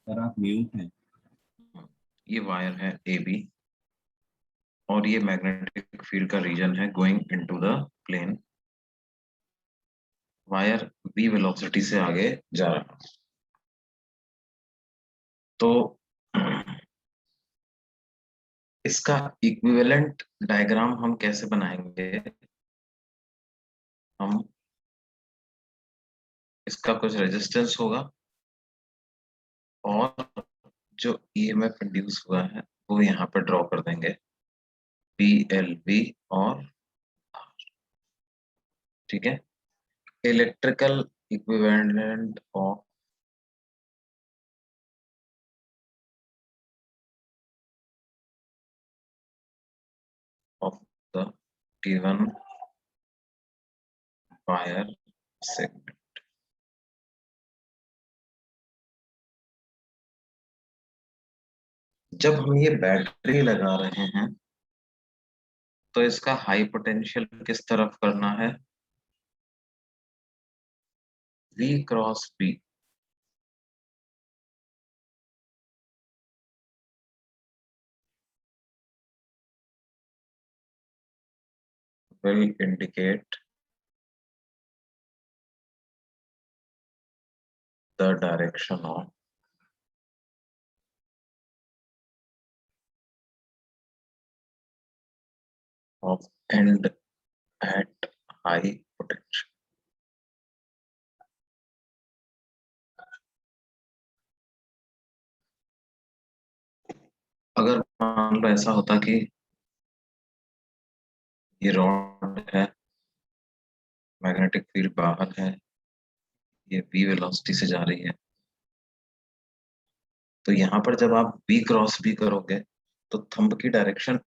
Sir आप mute हैं। ये वायर है ए बी और ये मैग्नेटिक फील्ड का रीजन है going into the plane. Wire b velocity से आगे जा रहा है। तो इसका इक्विवेलेंट डायग्राम हम कैसे बनाएंगे? हम इसका कुछ रेजिस्टेंस होगा और जो ईएमएफ इंड्यूस हुआ है वो यहाँ पर ड्रॉ कर देंगे, बी एल बी और ठीक है। Electrical equivalent of the given wire segment. जब हम ये बैटरी लगा रहे हैं तो इसका हाई पोटेंशियल किस तरफ करना है? V cross B will indicate the direction of end at high potential। अगर मान लो ऐसा होता कि ये रॉड है, मैग्नेटिक फील्ड बाहर है, ये v वेलोसिटी से जा रही है, तो यहाँ पर जब आप B क्रॉस B करोगे तो थंब की डायरेक्शन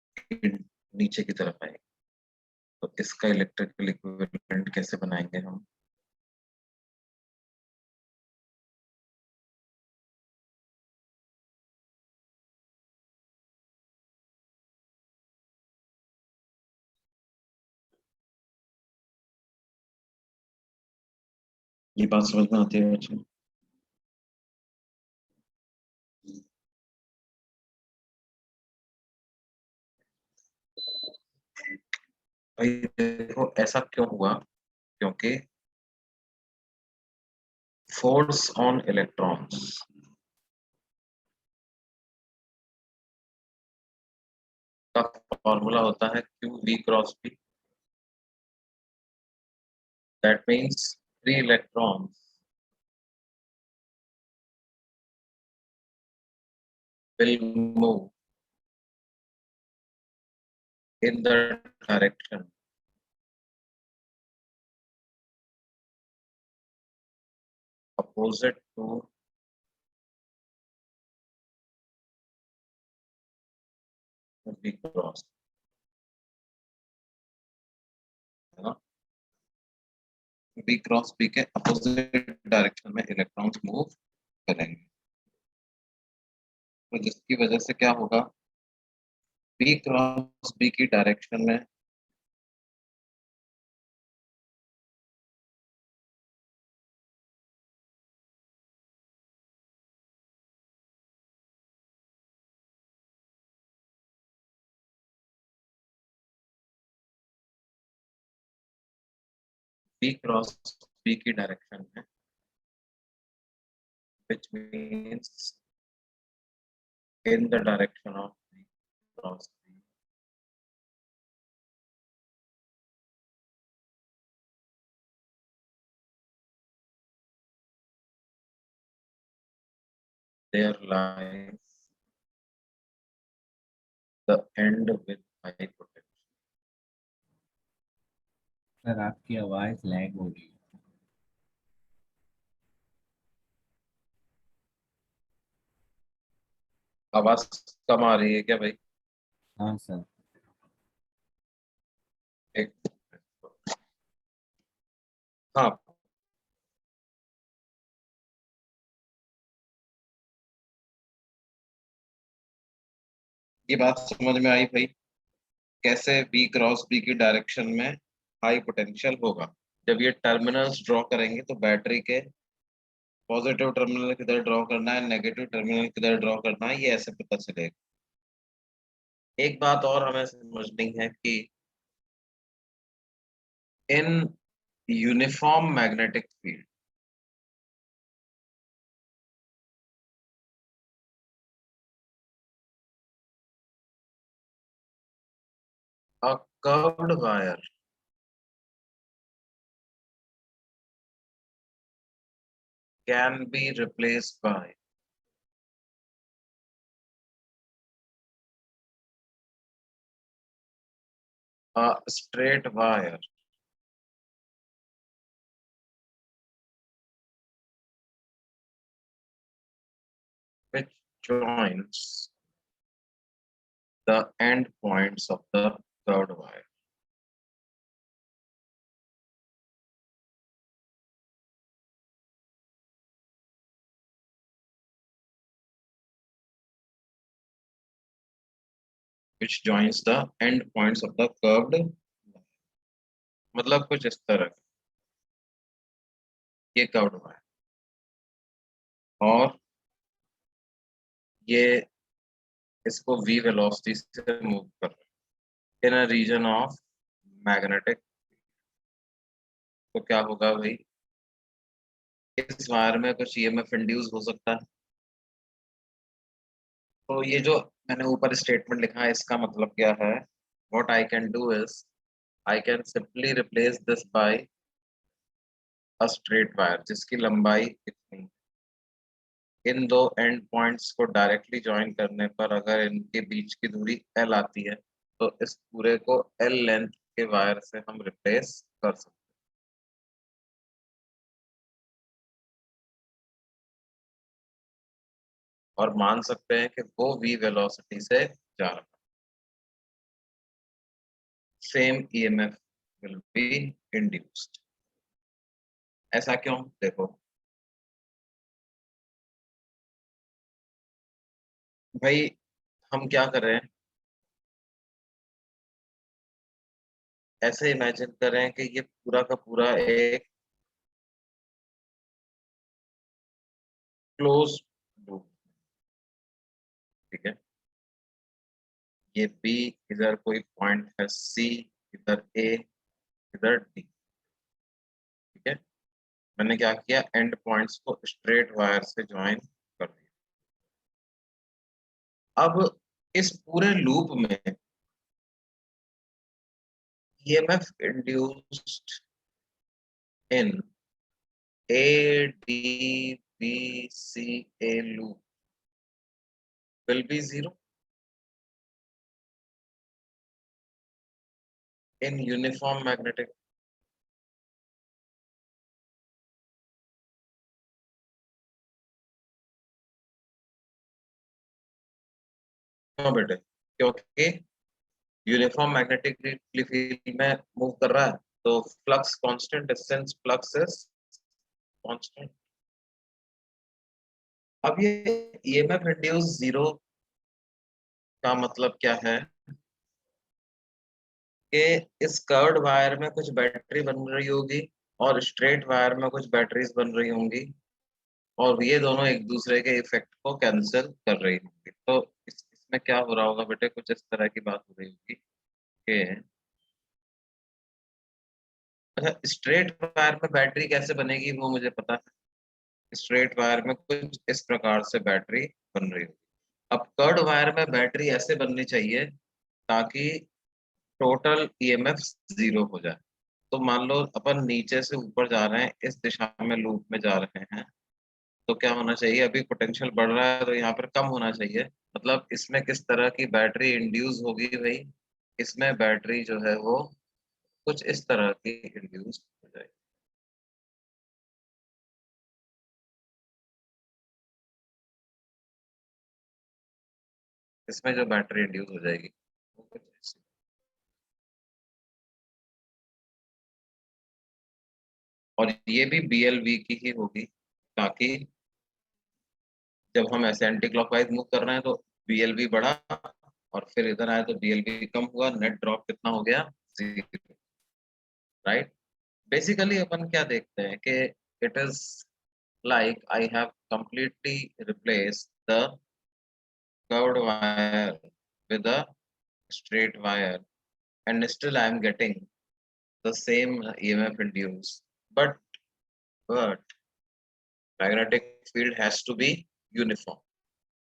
नीचे की तरफ आएगी। तो इसका इलेक्ट्रिकल इक्विवेलेंट कैसे बनाएंगे हम? ये बात समझ में आती है बच्चों? भाई देखो ऐसा क्यों हुआ? क्योंकि फोर्स ऑन इलेक्ट्रॉन्स का फॉर्मूला होता है Q V cross B। That means free electrons will move in the direction opposite to the B cross, है ना? B क्रॉस B के अपोजिट डायरेक्शन में इलेक्ट्रॉन्स मूव करेंगे, तो जिसकी वजह से क्या होगा? B क्रॉस B की डायरेक्शन में B क्रॉस B की डायरेक्शन में, which means in the direction of B cross B, there lies the end with high potential। Sir आपकी आवाज लैग हो रही है। आवाज कम आ रही है क्या भाई? हाँ सर। एक हाँ, ये बात समझ में आई भाई? कैसे B क्रॉस B की डायरेक्शन में हाई पोटेंशियल होगा? जब ये टर्मिनल्स ड्रॉ करेंगे तो बैटरी के पॉजिटिव टर्मिनल किधर ड्रॉ करना है, नेगेटिव टर्मिनल किधर ड्रॉ करना है, ये ऐसे पता चलेगा। एक बात और हमें समझनी है कि in uniform magnetic field a curved wire can be replaced by a straight wire which joins the end points of the curved wire. Which joins the end points of the curved wire. मतलब कुछ इस तरह ये curved wire और ये इसको v velocity से move कर रहे हैं इन अ रीजन ऑफ मैग्नेटिक। तो क्या होगा भाई, इस वायर में कुछ ईएमएफ इंड्यूस हो सकता है। तो ये जो मैंने ऊपर स्टेटमेंट लिखा है इसका मतलब क्या है, what I can do is I can simply replace this by a straight wire जिसकी लंबाई इतनी। इन दो एंड पॉइंट्स को डायरेक्टली ज्वाइन करने पर अगर इनके बीच की दूरी एल आती है तो इस पूरे को एल लेंथ के वायर से हम रिप्लेस कर सकते हैं। और मान सकते हैं कि वो v वेलोसिटी से जा रहा है। Same EMF will be induced. ऐसा क्यों, देखो भाई, हम क्या कर रहे हैं, ऐसे इमेजिन कर रहे हैं कि ये पूरा का पूरा एक क्लोज लूप, ठीक है। ये बी, इधर कोई पॉइंट है सी, इधर ए, इधर डी, ठीक है। मैंने क्या किया, एंड पॉइंट्स को स्ट्रेट वायर से ज्वाइन कर दिया। अब इस पूरे लूप में EMF induced in a d b c a loop will be zero in uniform magnetic। क्यों बेटे, क्योंकि यूनिफॉर्म मैग्नेटिक फील्ड में मूव कर रहा है तो flux constant, distance flux is constant. अब ये ईएमएफ इंड्यूस जीरो का मतलब क्या है कि इस कर्व्ड वायर में कुछ बैटरी बन रही होगी और स्ट्रेट वायर में कुछ बैटरीज बन रही होंगी और ये दोनों एक दूसरे के इफेक्ट को कैंसिल कर रही होंगी। तो इसमें क्या हो रहा होगा बेटे, कुछ इस तरह की बात हो रही होगी कि अच्छा, स्ट्रेट वायर में बैटरी कैसे बनेगी वो मुझे पता है। स्ट्रेट वायर में कुछ इस प्रकार से बैटरी बन रही होगी। अब कर्ड वायर में बैटरी ऐसे बननी चाहिए ताकि टोटल ईएमएफ जीरो हो जाए। तो मान लो अपन नीचे से ऊपर जा रहे हैं, इस दिशा में लूप में जा रहे हैं, तो क्या होना चाहिए, अभी पोटेंशियल बढ़ रहा है तो यहाँ पर कम होना चाहिए। मतलब इसमें किस तरह की बैटरी इंड्यूस होगी भाई, इसमें बैटरी जो है वो कुछ इस तरह की इंड्यूस हो जाएगी। इसमें जो बैटरी इंड्यूस हो जाएगी वो कुछ ऐसी। और ये भी BLV की ही होगी ताकि जब हम ऐसे एंटी क्लॉकवाइज मूव कर रहे हैं तो BLV बढ़ा और फिर इधर आए तो BLV कम हुआ, नेट ड्रॉप कितना हो गया, जीरो। राइट। बेसिकली अपन क्या देखते हैं कि it is like I have completely replaced the curved wire with a straight wire, and still I am getting the same EMF induced. But magnetic field has to be uniform.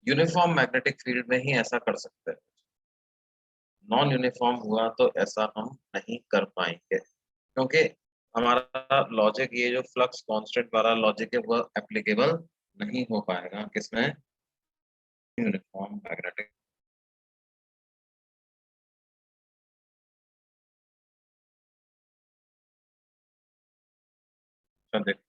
Uniform magnetic field में ही ऐसा कर सकते हैं, non uniform हुआ तो ऐसा हम नहीं कर पाएंगे, क्योंकि हमारा लॉजिक, ये जो फ्लक्स कांस्टेंट वाला लॉजिक है, वो एप्लीकेबल नहीं हो पाएगा किसमें, यूनिफॉर्म मैग्नेटिक। देखो,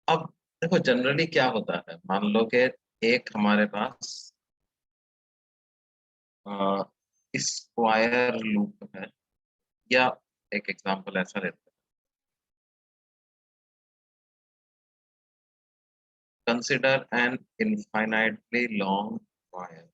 अब देखो जनरली क्या होता है, मान लो कि एक हमारे पास स्क्वायर लूप है, या एक एग्जांपल ऐसा लेते हैं, consider N infinitely long wire.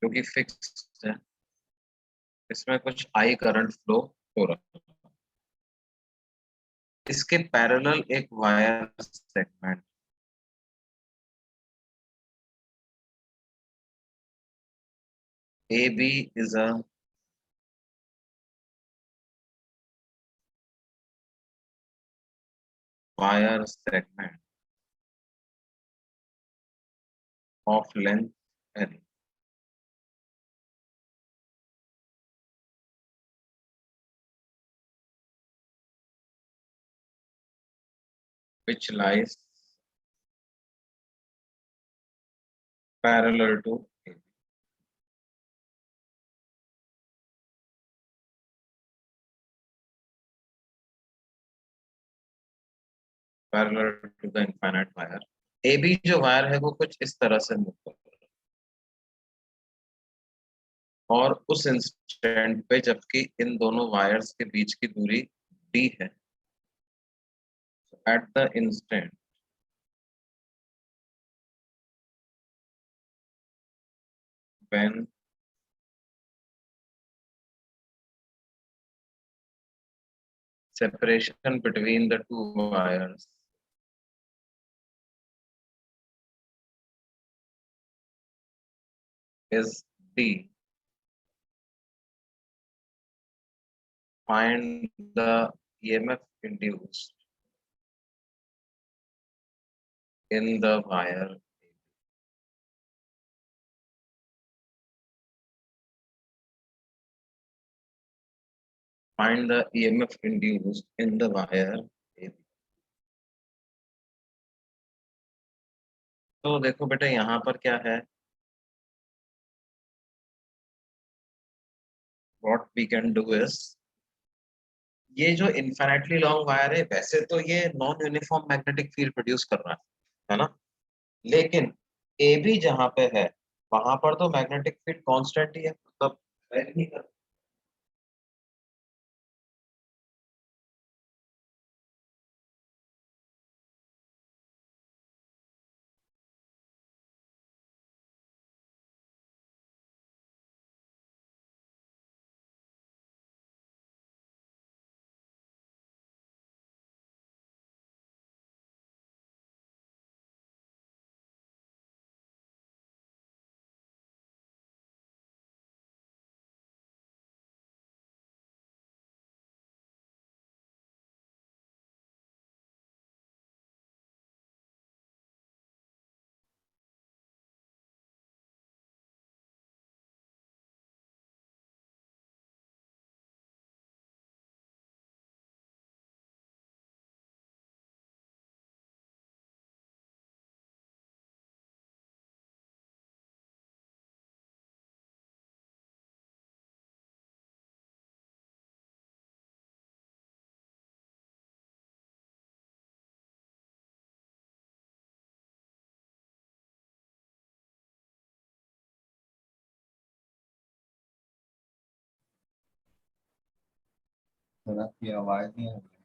जो कि फिक्स है, इसमें कुछ आई करंट फ्लो हो रहा है, इसके पैरेलल एक wire segment AB is a wire segment of length L, which lies parallel to AB. Parallel to the infinite wire. AB जो वायर है वो कुछ इस तरह से मूव कर रहा है, और उस इंस्टेंट पे जबकि इन दोनों वायर्स के बीच की दूरी D है, eight the instant when separation between the two wires is D, find the EMF induced in the wire. Find the EMF induced in the wire AB. तो देखो बेटा यहाँ पर क्या है, what we can do is, ये जो infinitely long wire है, वैसे तो ये non uniform magnetic field produce कर रहा है ना, लेकिन ए बी जहाँ पे है वहां पर तो मैग्नेटिक फील्ड कांस्टेंट ही है, मतलब vary नहीं कर सर आपकी आवाज नहीं आ रही।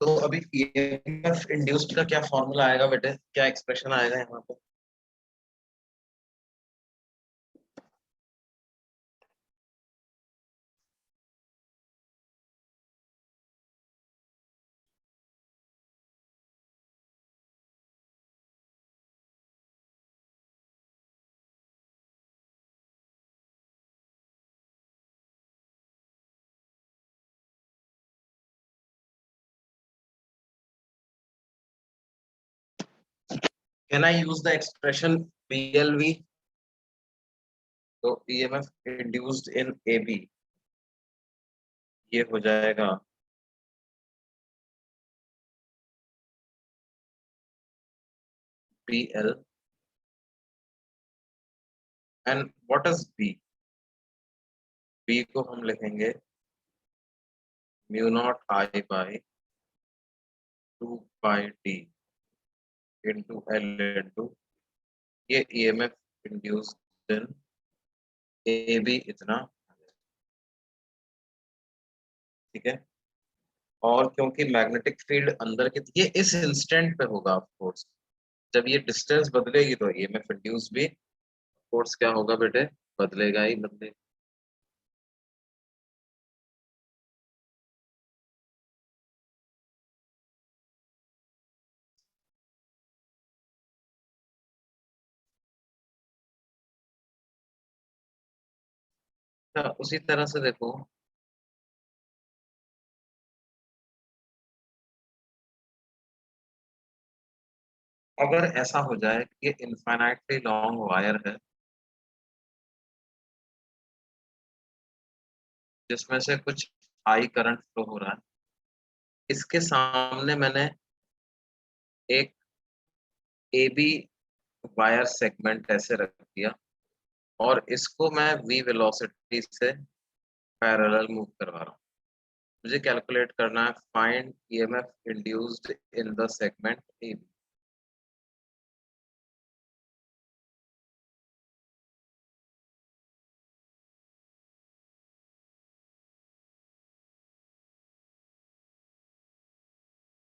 तो अभी ईएमएफ इंड्यूस्ड का क्या फॉर्मूला आएगा बेटे, क्या एक्सप्रेशन आएगा यहाँ पे? Can I use the expression BLV? तो ईएमएफ इंड्यूस्ड इन एबी ये हो जाएगा BL, and what is B? B को हम लिखेंगे mu naught I by 2 pi D into L into ये EMF induced in A B इतना, ठीक है। और क्योंकि मैग्नेटिक फील्ड अंदर की, ये इस इंस्टेंट पे होगा ऑफ कोर्स, जब ये डिस्टेंस बदलेगी तो ईएमएफ इंड्यूस भी फोर्स क्या होगा बेटे, बदलेगा ही बदलेगा। उसी तरह से देखो, अगर ऐसा हो जाए कि ये इनफाइनाइटली लॉन्ग वायर है जिसमें से कुछ हाई करंट फ्लो हो रहा है, इसके सामने मैंने एक ए बी वायर सेगमेंट ऐसे रख दिया और इसको मैं v वेलोसिटी से पैरेलल मूव करवा रहा हूँ। मुझे कैलकुलेट करना है find EMF induced in the segment a b.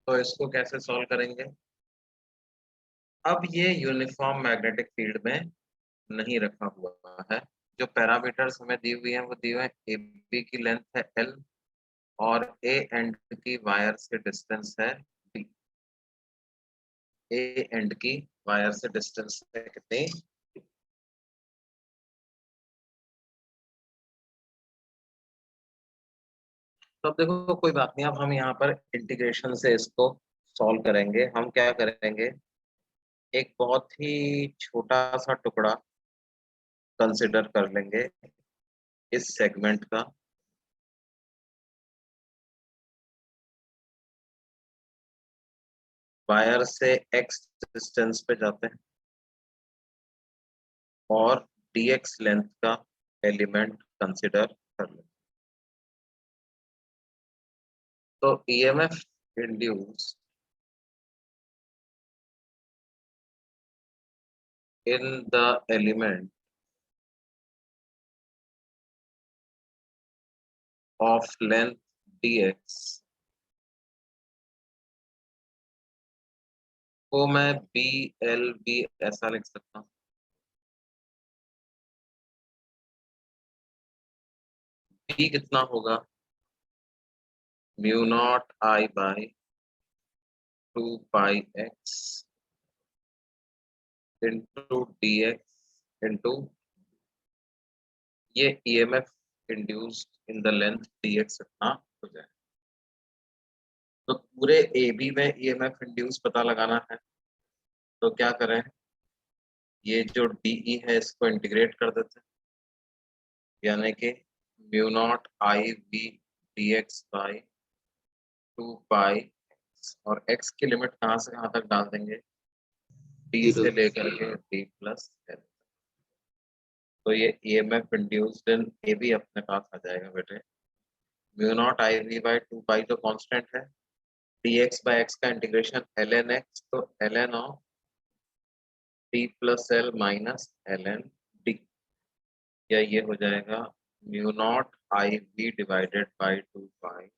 तो इसको कैसे सॉल्व करेंगे? अब ये यूनिफॉर्म मैग्नेटिक फील्ड में नहीं रखा हुआ है। जो पैरामीटर्स हमें दी हुई हैं वो दी हुए हैं, ए बी की लेंथ है एल और ए एंड की वायर से डिस्टेंस है डी। ए एंड की वायर से डिस्टेंस है कितनी? तो अब देखो कोई बात नहीं, अब हम यहाँ पर इंटीग्रेशन से इसको सॉल्व करेंगे। हम क्या करेंगे, एक बहुत ही छोटा सा टुकड़ा कंसिडर कर लेंगे इस सेगमेंट का, वायर से एक्स डिस्टेंस पे जाते हैं और dx लेंथ का एलिमेंट कंसिडर कर लें। तो EMF induce in the element of length dx को मैं बी एल बी ऐसा लिख सकता हूँ। बी कितना होगा, mu naught I by 2 pi X into D X into ये EMF induced in the length dx इतना हो जाए। तो पूरे ए बी में ईएमएफ इंड्यूस पता लगाना है, तो क्या करें, ये जो डीई है इसको इंटीग्रेट कर देते हैं, यानी कि mu naught I v d x by 2 pi और x की लिमिट कहाँ से कहाँ तक डाल देंगे, d से लेकर के d प्लस एल। तो ये EMF induced in A b अपने पास आ जाएगा बेटे, mu naught I v by 2 pi तो कांस्टेंट है, dx बाय x का इंटीग्रेशन ln x, तो ln of t plus L minus ln d, या ये हो जाएगा mu naught I v divided by 2 pi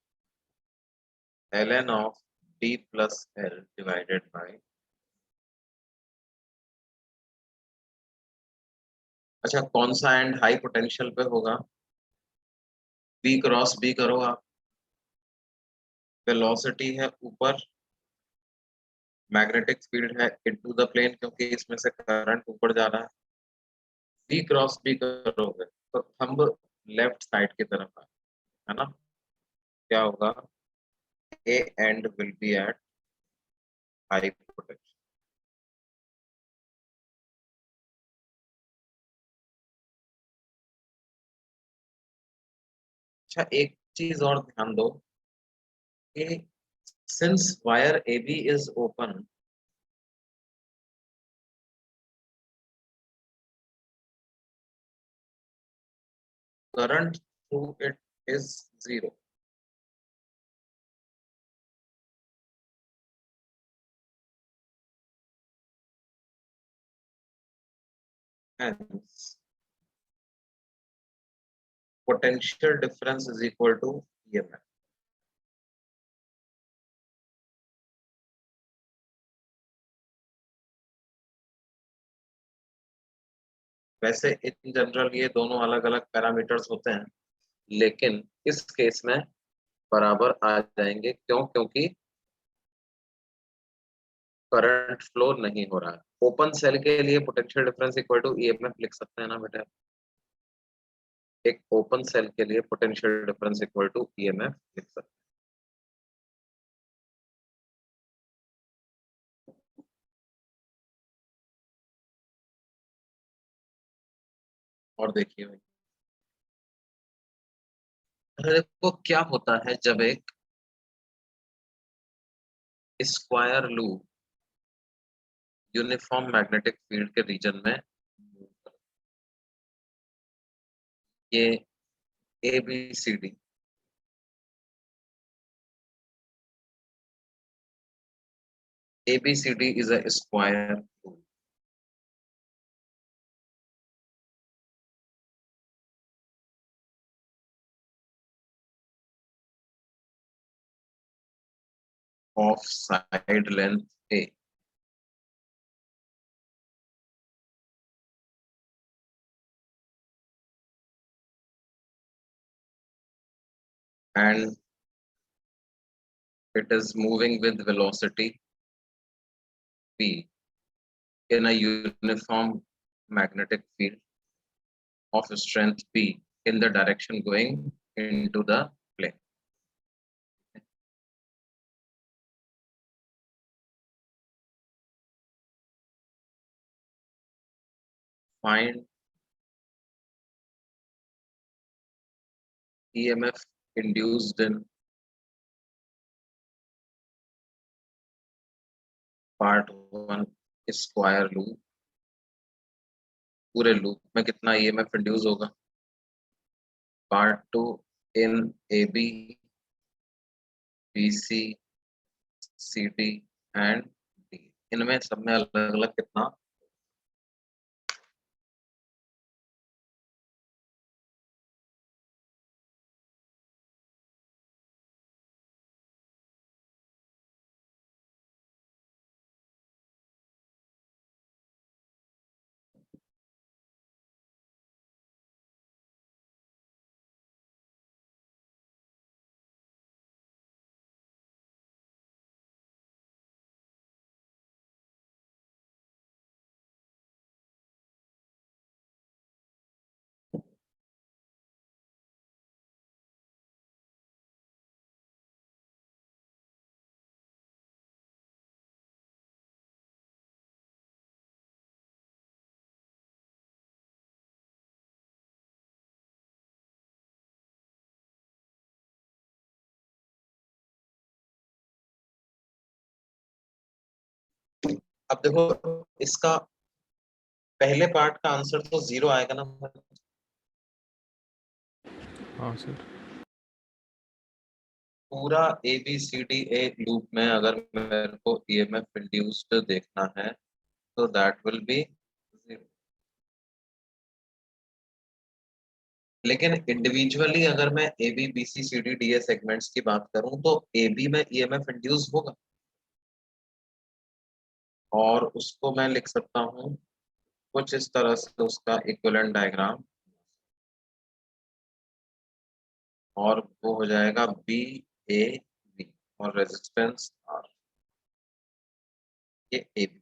ln of d plus l divided by, अच्छा कौन सा एंड हाई पोटेंशियल पे होगा, बी क्रॉस बी करो आप, वेलोसिटी है ऊपर, मैग्नेटिक फील्ड है इनटू द प्लेन क्योंकि इसमें से करंट ऊपर जा रहा है, बी क्रॉस बी करोगे तो थंब लेफ्ट साइड की तरफ है ना, क्या होगा, a end will be at high potential. अच्छा एक चीज और ध्यान दो कि since wire a b is open, current through it is 0, hence potential difference is equal to EMF। वैसे इन जनरल ये दोनों अलग अलग पैरामीटर्स होते हैं, लेकिन इस केस में बराबर आ जाएंगे, क्यों, क्योंकि करंट फ्लो नहीं हो रहा है। ओपन सेल के लिए potential difference equal to EMF लिख सकते हैं ना बेटा, एक ओपन सेल के लिए potential difference equal to EMF लिख सकते हैं। और देखिए भाई, देखो क्या होता है जब एक square loop uniform magnetic field के रीजन में move करता है। ये a B c d, ABCD is a square rule। of side length A, and it is moving with velocity v in a uniform magnetic field of strength p in the direction going into the plane। Find EMF induced in part 1 square loop, पूरे loop में कितना EMF induce होगा, part 2 in AB, BC, CD and D, इनमें सब में अलग अलग कितना, अब देखो इसका पहले पार्ट का आंसर तो 0 आएगा ना। हाँ सर। पूरा a B c d a loop में अगर मेरे को ईएमएफ इंड्यूस्ड देखना है तो दैट विल बी 0। लेकिन इंडिविजुअली अगर मैं A B B C C D D A segments की बात करूं तो ए बी में ईएमएफ इंड्यूस होगा, और उसको मैं लिख सकता हूं कुछ इस तरह से, उसका इक्विवेलेंट डायग्राम, और वो हो जाएगा बी ए बी और रेजिस्टेंस आर, ये ए बी।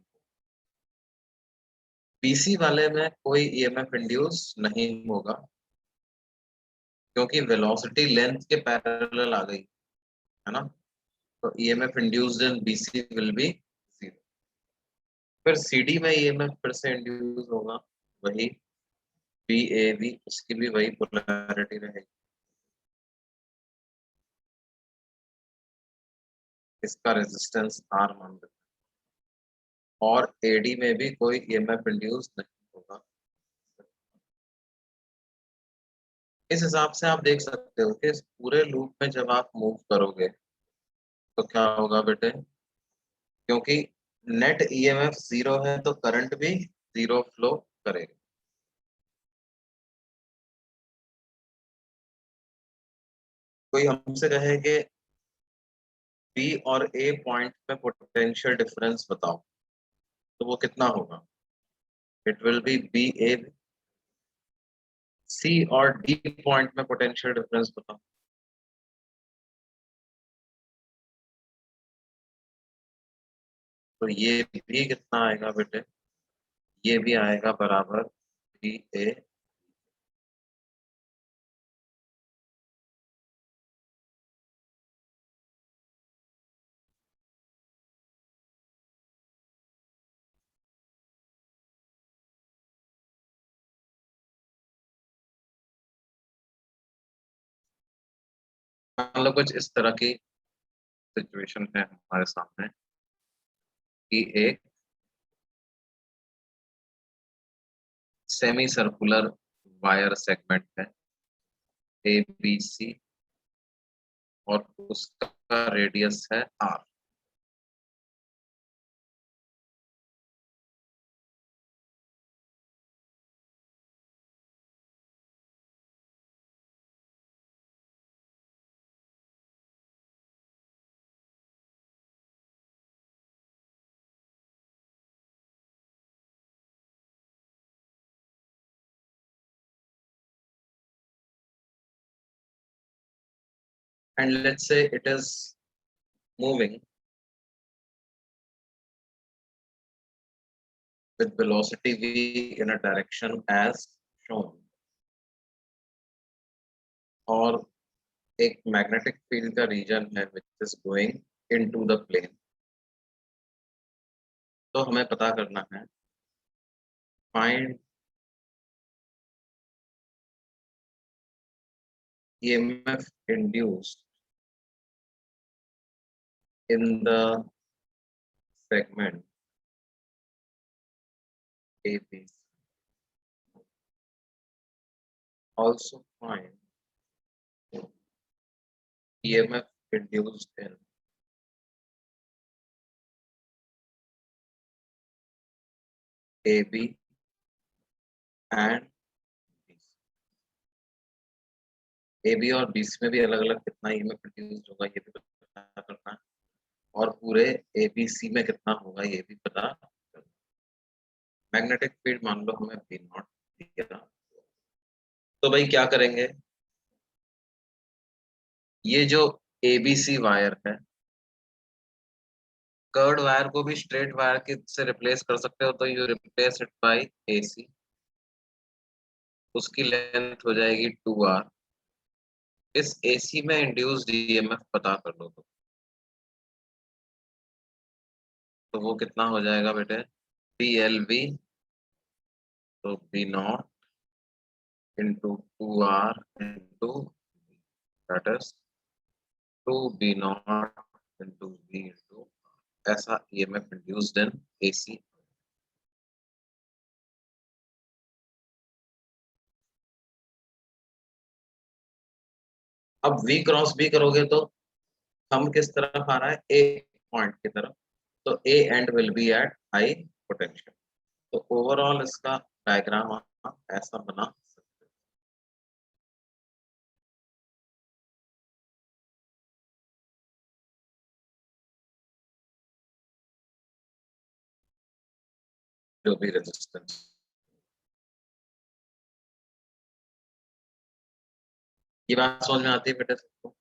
बीसी वाले में कोई ईएमएफ इंड्यूस नहीं होगा क्योंकि वेलोसिटी लेंथ के पैरेलल आ गई है ना, तो EMF induced in BC will be 0। फिर सीडी में ईएमएफ फिर से इंड्यूस होगा, वही बी ए बी, उसकी भी वही पोलैरिटी रहेगी। इसका रेजिस्टेंस आर मान लेते हैं, और एडी में भी कोई ईएमएफ इंड्यूस नहीं होगा। इस हिसाब से आप देख सकते हो कि इस पूरे लूप में जब आप मूव करोगे तो क्या होगा बेटे, क्योंकि नेट ईएमएफ 0 है तो करंट भी 0 फ्लो करेगा। कोई हमसे कहे कि बी और ए पॉइंट पे पोटेंशियल डिफरेंस बताओ, तो वो कितना होगा? इट विल बी बी ए। सी और डी पॉइंट में पोटेंशियल डिफरेंस बताओ। तो ये भी कितना आएगा बेटे? ये भी आएगा बराबर बी ए। मान लो कुछ इस तरह की सिचुएशन है हमारे सामने कि एक सेमी सर्कुलर वायर सेगमेंट है ए बी सी, और उसका रेडियस है are. And let's say it is moving with velocity v in a direction as shown, और एक मैग्नेटिक फील्ड का रीजन है which is going into the plane। तो हमें पता करना है find EMF induced in the segment AB. Also find EMF induced in AB and AB और BC में भी अलग अलग कितना EMF इंड्यूस्ड होगा ये भी पता करना है, और पूरे ABC में कितना होगा ये भी पता करना। मैग्नेटिक फील्ड मान लो हमें B नॉट दिया, तो भाई क्या करेंगे, ये जो ABC वायर है, कर्ड वायर को भी स्ट्रेट वायर के से रिप्लेस कर सकते हो, तो you replace it by AC, उसकी लेंथ हो जाएगी 2r। इस AC में इंड्यूस्ड EMF पता कर लो, तो वो कितना हो जाएगा बेटे? PLV, तो B not into 2r into that is 2B not into B into, ऐसा EMF इंड्यूस्ड इन AC। अब V क्रॉस B करोगे तो हम किस तरफ आ रहा है, A पॉइंट की तरफ, तो A and will be at high potential. तो ओवरऑल इसका डायग्राम आप ऐसा बना सकते हैं। जो भी रेजिस्टेंस, ये बात समझ में आती है बेटे सबको?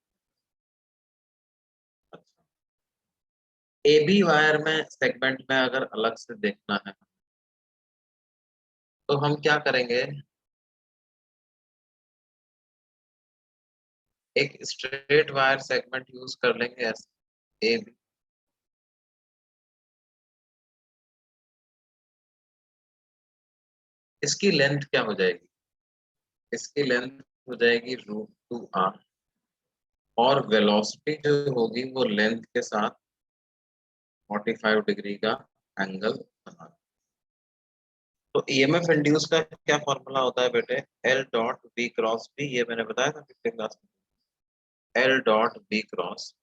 अच्छा, ए बी वायर में सेगमेंट में अगर अलग से देखना है तो हम क्या करेंगे, एक स्ट्रेट वायर सेगमेंट यूज कर लेंगे ऐसे ए बी। इसकी लेंथ क्या हो जाएगी, इसकी लेंथ हो जाएगी √2r, और वेलोसिटी जो होगी वो लेंथ के साथ 45 डिग्री का एंगल बना। तो ईएमएफ इंड्यूस का क्या फॉर्मूला होता है बेटे, L dot B cross B, ये मैंने बताया था पिछले क्लास में, एल डॉट बी क्रॉस।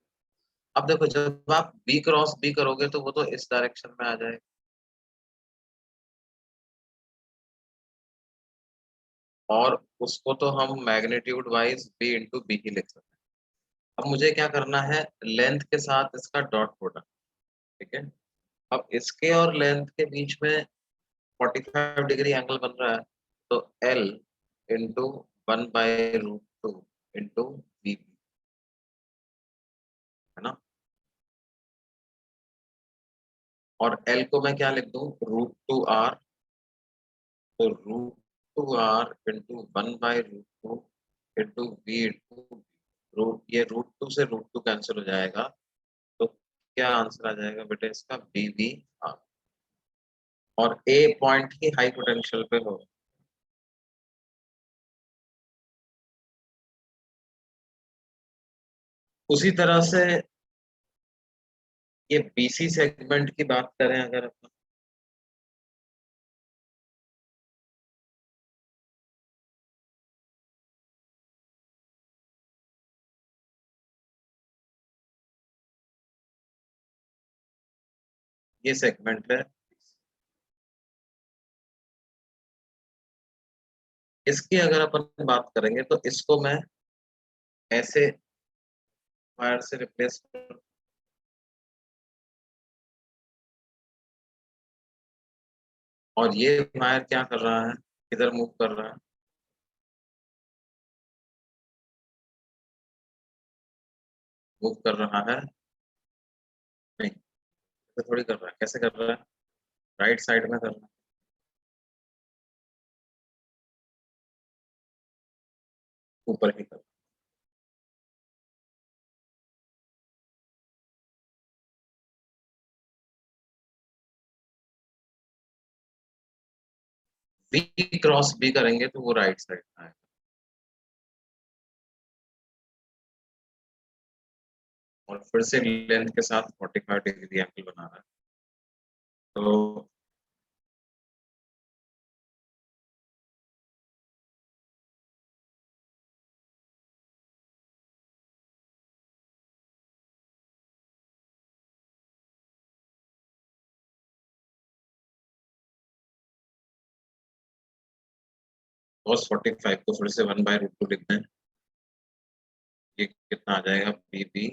अब देखो जब आप बी क्रॉस बी करोगे तो वो तो इस डायरेक्शन में आ जाएगा, और उसको तो हम magnitude wise B into B ही लिख सकते हैं। अब मुझे क्या करना है, लेंथ के साथ इसका डॉट प्रोडक्ट, ठीक है। अब इसके और लेंथ के बीच में 45 डिग्री एंगल बन रहा है, तो एल इंटू 1/√2 इंटू बी, है ना। और एल को मैं क्या लिख दूं, √2r, तो √2r into 1/√2 into B into root, ये √2 से √2 कैंसिल हो जाएगा, तो क्या आंसर आ जाएगा बेटे इसका, BVR। और ए पॉइंट ही हाई पोटेंशियल पे हो। उसी तरह से ये BC सेगमेंट की बात करें अगर अपन, ये सेगमेंट है, इसकी अगर अपन बात करेंगे तो इसको मैं ऐसे वायर से रिप्लेस कर, और ये वायर क्या कर रहा है, किधर मूव कर रहा है, मूव कर रहा है, नहीं तो थोड़ी कर रहा है, कैसे कर रहा है, राइट साइड में कर रहा है, ऊपर ही कर रहा है। बी क्रॉस बी करेंगे तो वो राइट साइड में आएगा, और फिर से लेंथ के साथ 45 डिग्री एंगल बना रहा है, तो cos 45 को फिर से 1/√2 लिखते हैं, ये कितना आ जाएगा, BB।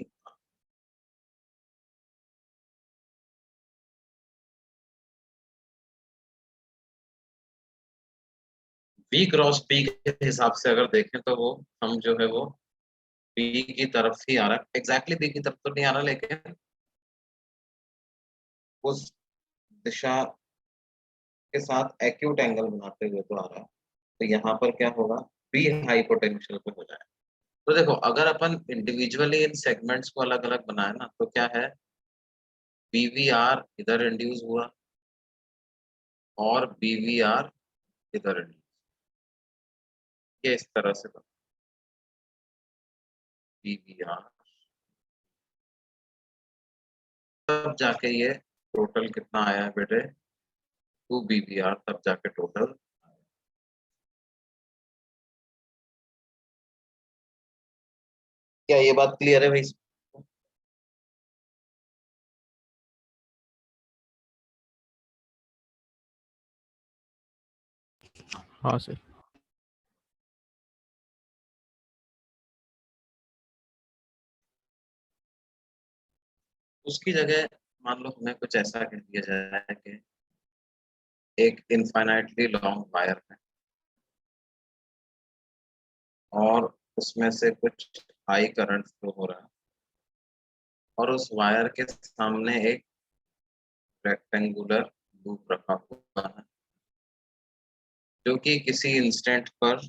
बी क्रॉस पी के हिसाब से अगर देखें तो वो, हम जो है वो बी की तरफ ही आ रहा है, एग्जैक्टली बी की तरफ तो नहीं आ रहा, लेकिन उस दिशा के साथ एक्यूट एंगल बनाते हुए तो आ रहा है। तो यहाँ पर क्या होगा, बी हाई पोटेंशियल पे हो जाएगा। तो देखो अगर अपन इंडिविजुअली इन सेगमेंट्स को अलग अलग बनाए ना, तो क्या है, BVR इधर इंड्यूस हुआ और BVR इधर इंड्यूस, ये इस तरह से बना, BVR, तब जाके ये टोटल कितना आया है बेटे, 2 BVR, तब जाके टोटल। क्या ये बात क्लियर है भाई? हाँ सर। उसकी जगह मान लो हमें कुछ ऐसा कह दिया जाए कि एक इनफाइनाइटली लॉन्ग वायर है और उसमें से कुछ हाई करंट फ्लो हो रहा है और उस वायर के सामने एक रेक्टेंगुलर लूप रखा हुआ है जो कि किसी इंस्टेंट पर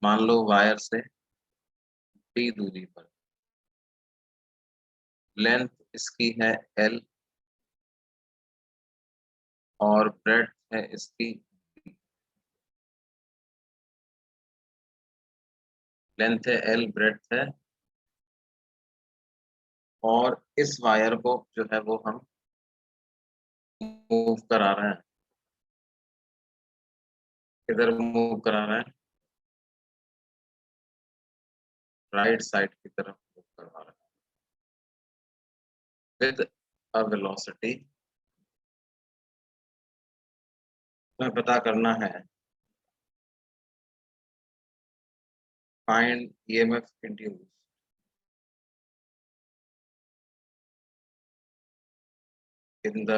मान लो वायर से डी दूरी पर, लेंथ इसकी है एल और ब्रेड्थ है इसकी, लेंथ है एल, ब्रेड्थ है, और इस वायर को जो है वो हम मूव करा रहे हैं। किधर मूव करा रहे हैं? राइट साइड की तरफ मूव करवा रहे हैं विद अ वेलोसिटी। हमें पता करना है find EMF induce in the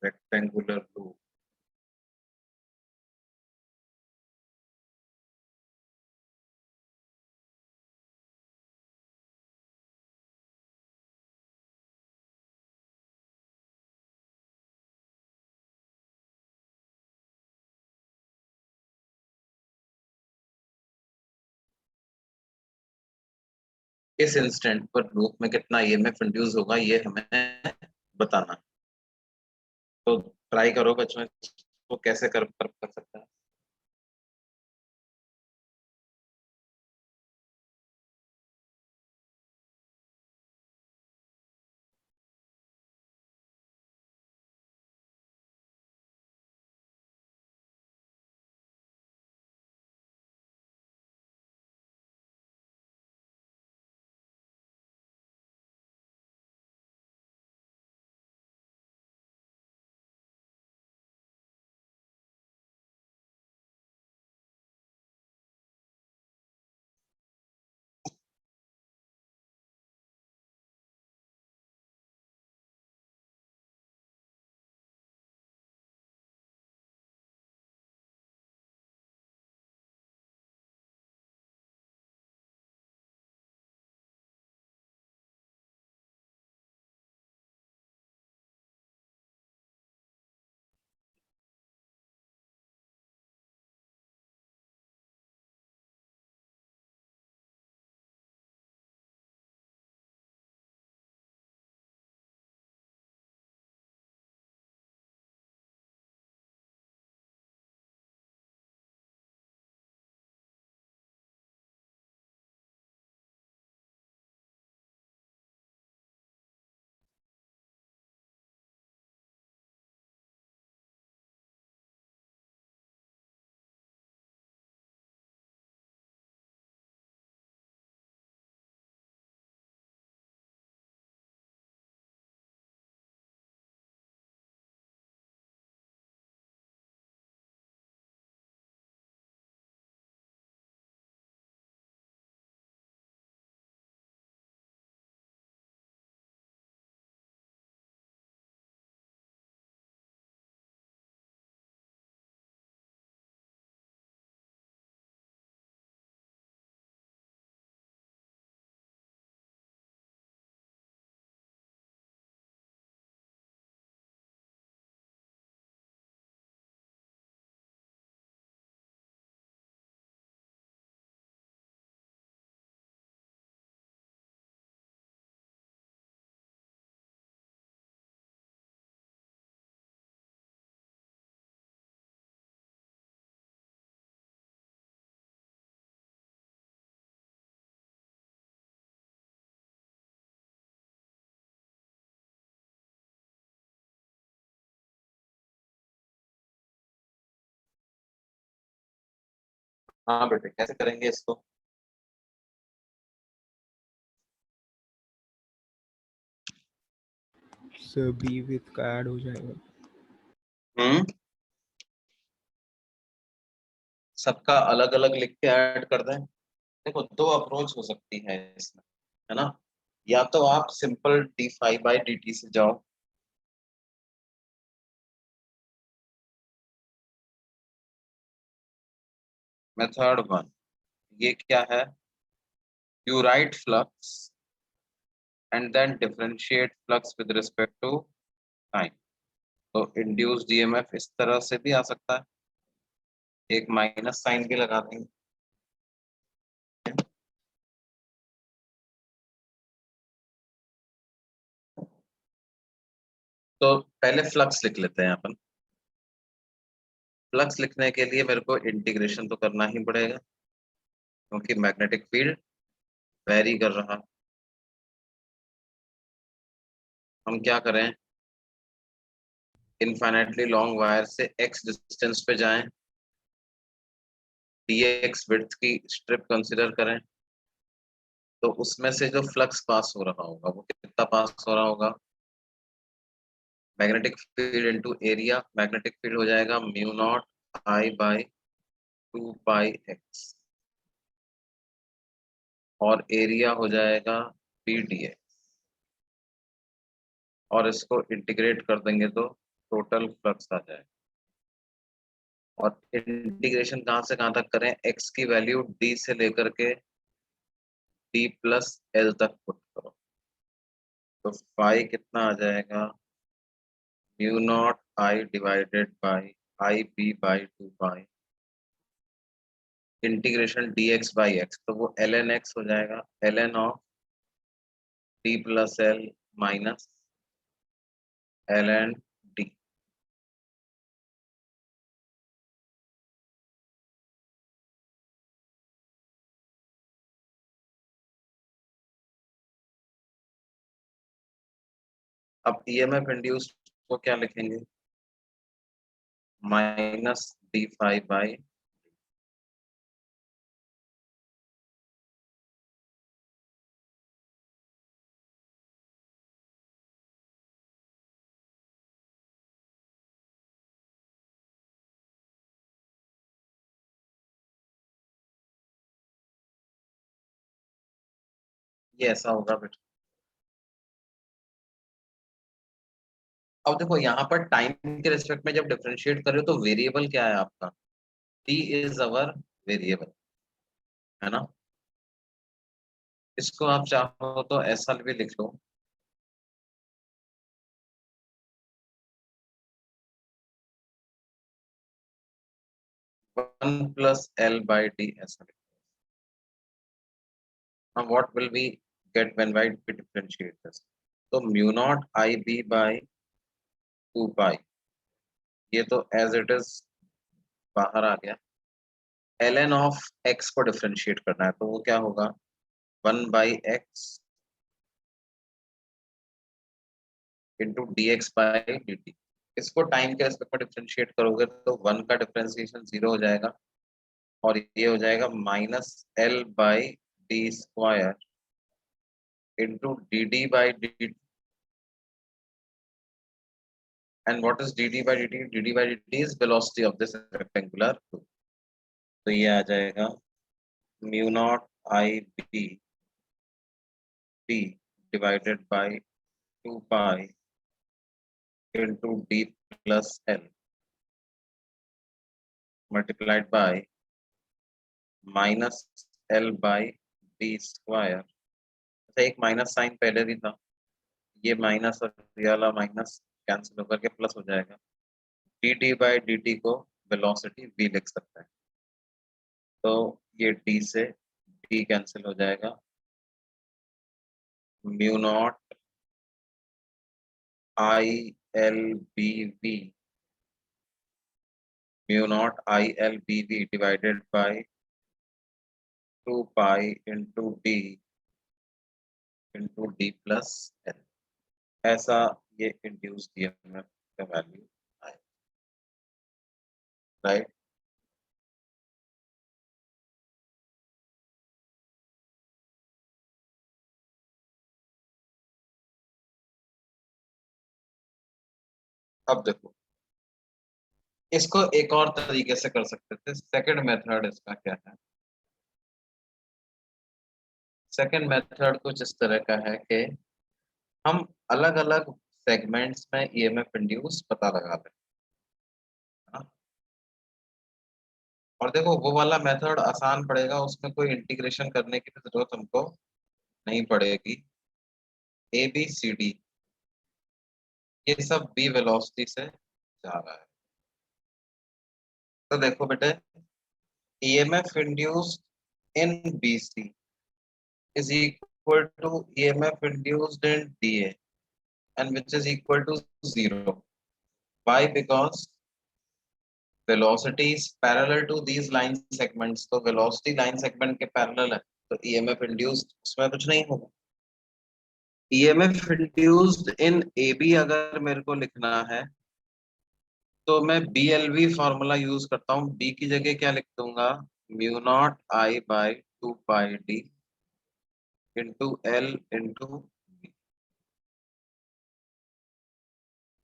rectangular loop. इस इंस्टेंट पर लूप में कितना ईएमएफ इंड्यूस होगा ये हमें बताना है। तो ट्राई करो बच्चों, तो कैसे कर सकते हैं। हाँ बेटे कैसे करेंगे इसको? सर बी विथ का ऐड हो जाएगा। सबका अलग अलग लिख के ऐड कर दें। देखो दो अप्रोच हो सकती है इसमें, है ना? या तो आप सिंपल d5/dt से जाओ, मेथड 1। ये क्या है? You write flux and then differentiate flux with respect to time. तो इंड्यूस्ड ईएमएफ इस तरह से भी आ सकता है, एक माइनस साइन भी लगा देंगे। तो पहले फ्लक्स लिख लेते हैं अपन। फ्लक्स लिखने के लिए मेरे को इंटीग्रेशन तो करना ही पड़ेगा, क्योंकि मैग्नेटिक फील्ड वेरी कर रहा है। हम क्या करें, इनफाइनाइटली लॉन्ग वायर से x डिस्टेंस पे जाएं, dx विड्थ की स्ट्रिप कंसीडर करें, तो उसमें से जो फ्लक्स पास हो रहा होगा वो कितना पास हो रहा होगा? Magnetic field into area, magnetic field हो जाएगा म्यू नॉट I/2πx, और एरिया हो जाएगा pdx, और इसको इंटीग्रेट कर देंगे तो टोटल फ्लक्स आ जाएगा। और इंटीग्रेशन कहाँ से कहाँ तक करें? x की वैल्यू d से लेकर के d+L तक पुट करो, तो फाई कितना आ जाएगा? Mu naught I divided by IB/2π integration dx/x, तो वो ln x हो जाएगा, ln of d+L minus ln d। अब ईएमएफ इंड्यूस्ड को क्या लिखेंगे? -d5/, ये ऐसा होगा बेटा। अब देखो यहाँ पर टाइम के रिस्पेक्ट में जब डिफरेंशिएट कर रहे हो तो वेरिएबल क्या है आपका? t इज अवर वेरिएबल, है ना? इसको आप चाहो तो ऐसा भी लिख लो, 1+L/d ऐसा लिख लो। Now what will we get when we differentiate this? तो म्यू नॉट IB/2π, ये तो एज इट इज बाहर आ गया। ln ऑफ x को डिफरेंशिएट करना है, तो वो क्या होगा? 1/x into dx/dt। इसको टाइम के रेस्पेक्ट में डिफरेंशिएट करोगे तो 1 का डिफरेंशिएशन 0 हो जाएगा, और ये हो जाएगा -L/d² into dd/dt। And what is dd/dt? dd/dt is velocity of this rectangular tube. तो ये आ जाएगा mu naught IB d divided by 2π into d+L multiplied by -L/d²। अच्छा, एक माइनस साइन पहले भी था, ये माइनस और ये वाला माइनस कैंसिल होकर के प्लस हो जाएगा। dt/dt को वेलोसिटी v लिख सकते हैं, तो ये d से d कैंसिल हो जाएगा, mu naught ILBV, mu naught ILBV divided by 2π into d+L। ऐसा ये इंड्यूस्ड ईएमएफ का वैल्यू आए, राइट? अब देखो, इसको एक और तरीके से कर सकते थे। सेकंड मेथड इसका क्या है? सेकंड मेथड कुछ इस तरह का है कि हम अलग अलग सेगमेंट्स में ईएमएफ इंड्यूस पता लगा लें, है ना? और देखो वो वाला मेथड आसान पड़ेगा, उसमें कोई इंटीग्रेशन करने की भी जरूरत हमको नहीं पड़ेगी। ए बी सी डी ये सब बी वेलोसिटी से जा रहा है। तो देखो बेटे, EMF induced in BC is equal to EMF induced in DA and which is equal to 0. Why? Because velocity is parallel to these line segments. तो velocity line segment के parallel है, तो EMF induced उसमें कुछ नहीं होगा। EMF induced in AB अगर मेरे को लिखना है तो मैं BLV फॉर्मूला यूज करता हूँ। B की जगह क्या लिख दूंगा? Mu naught I by 2 pi D into L into,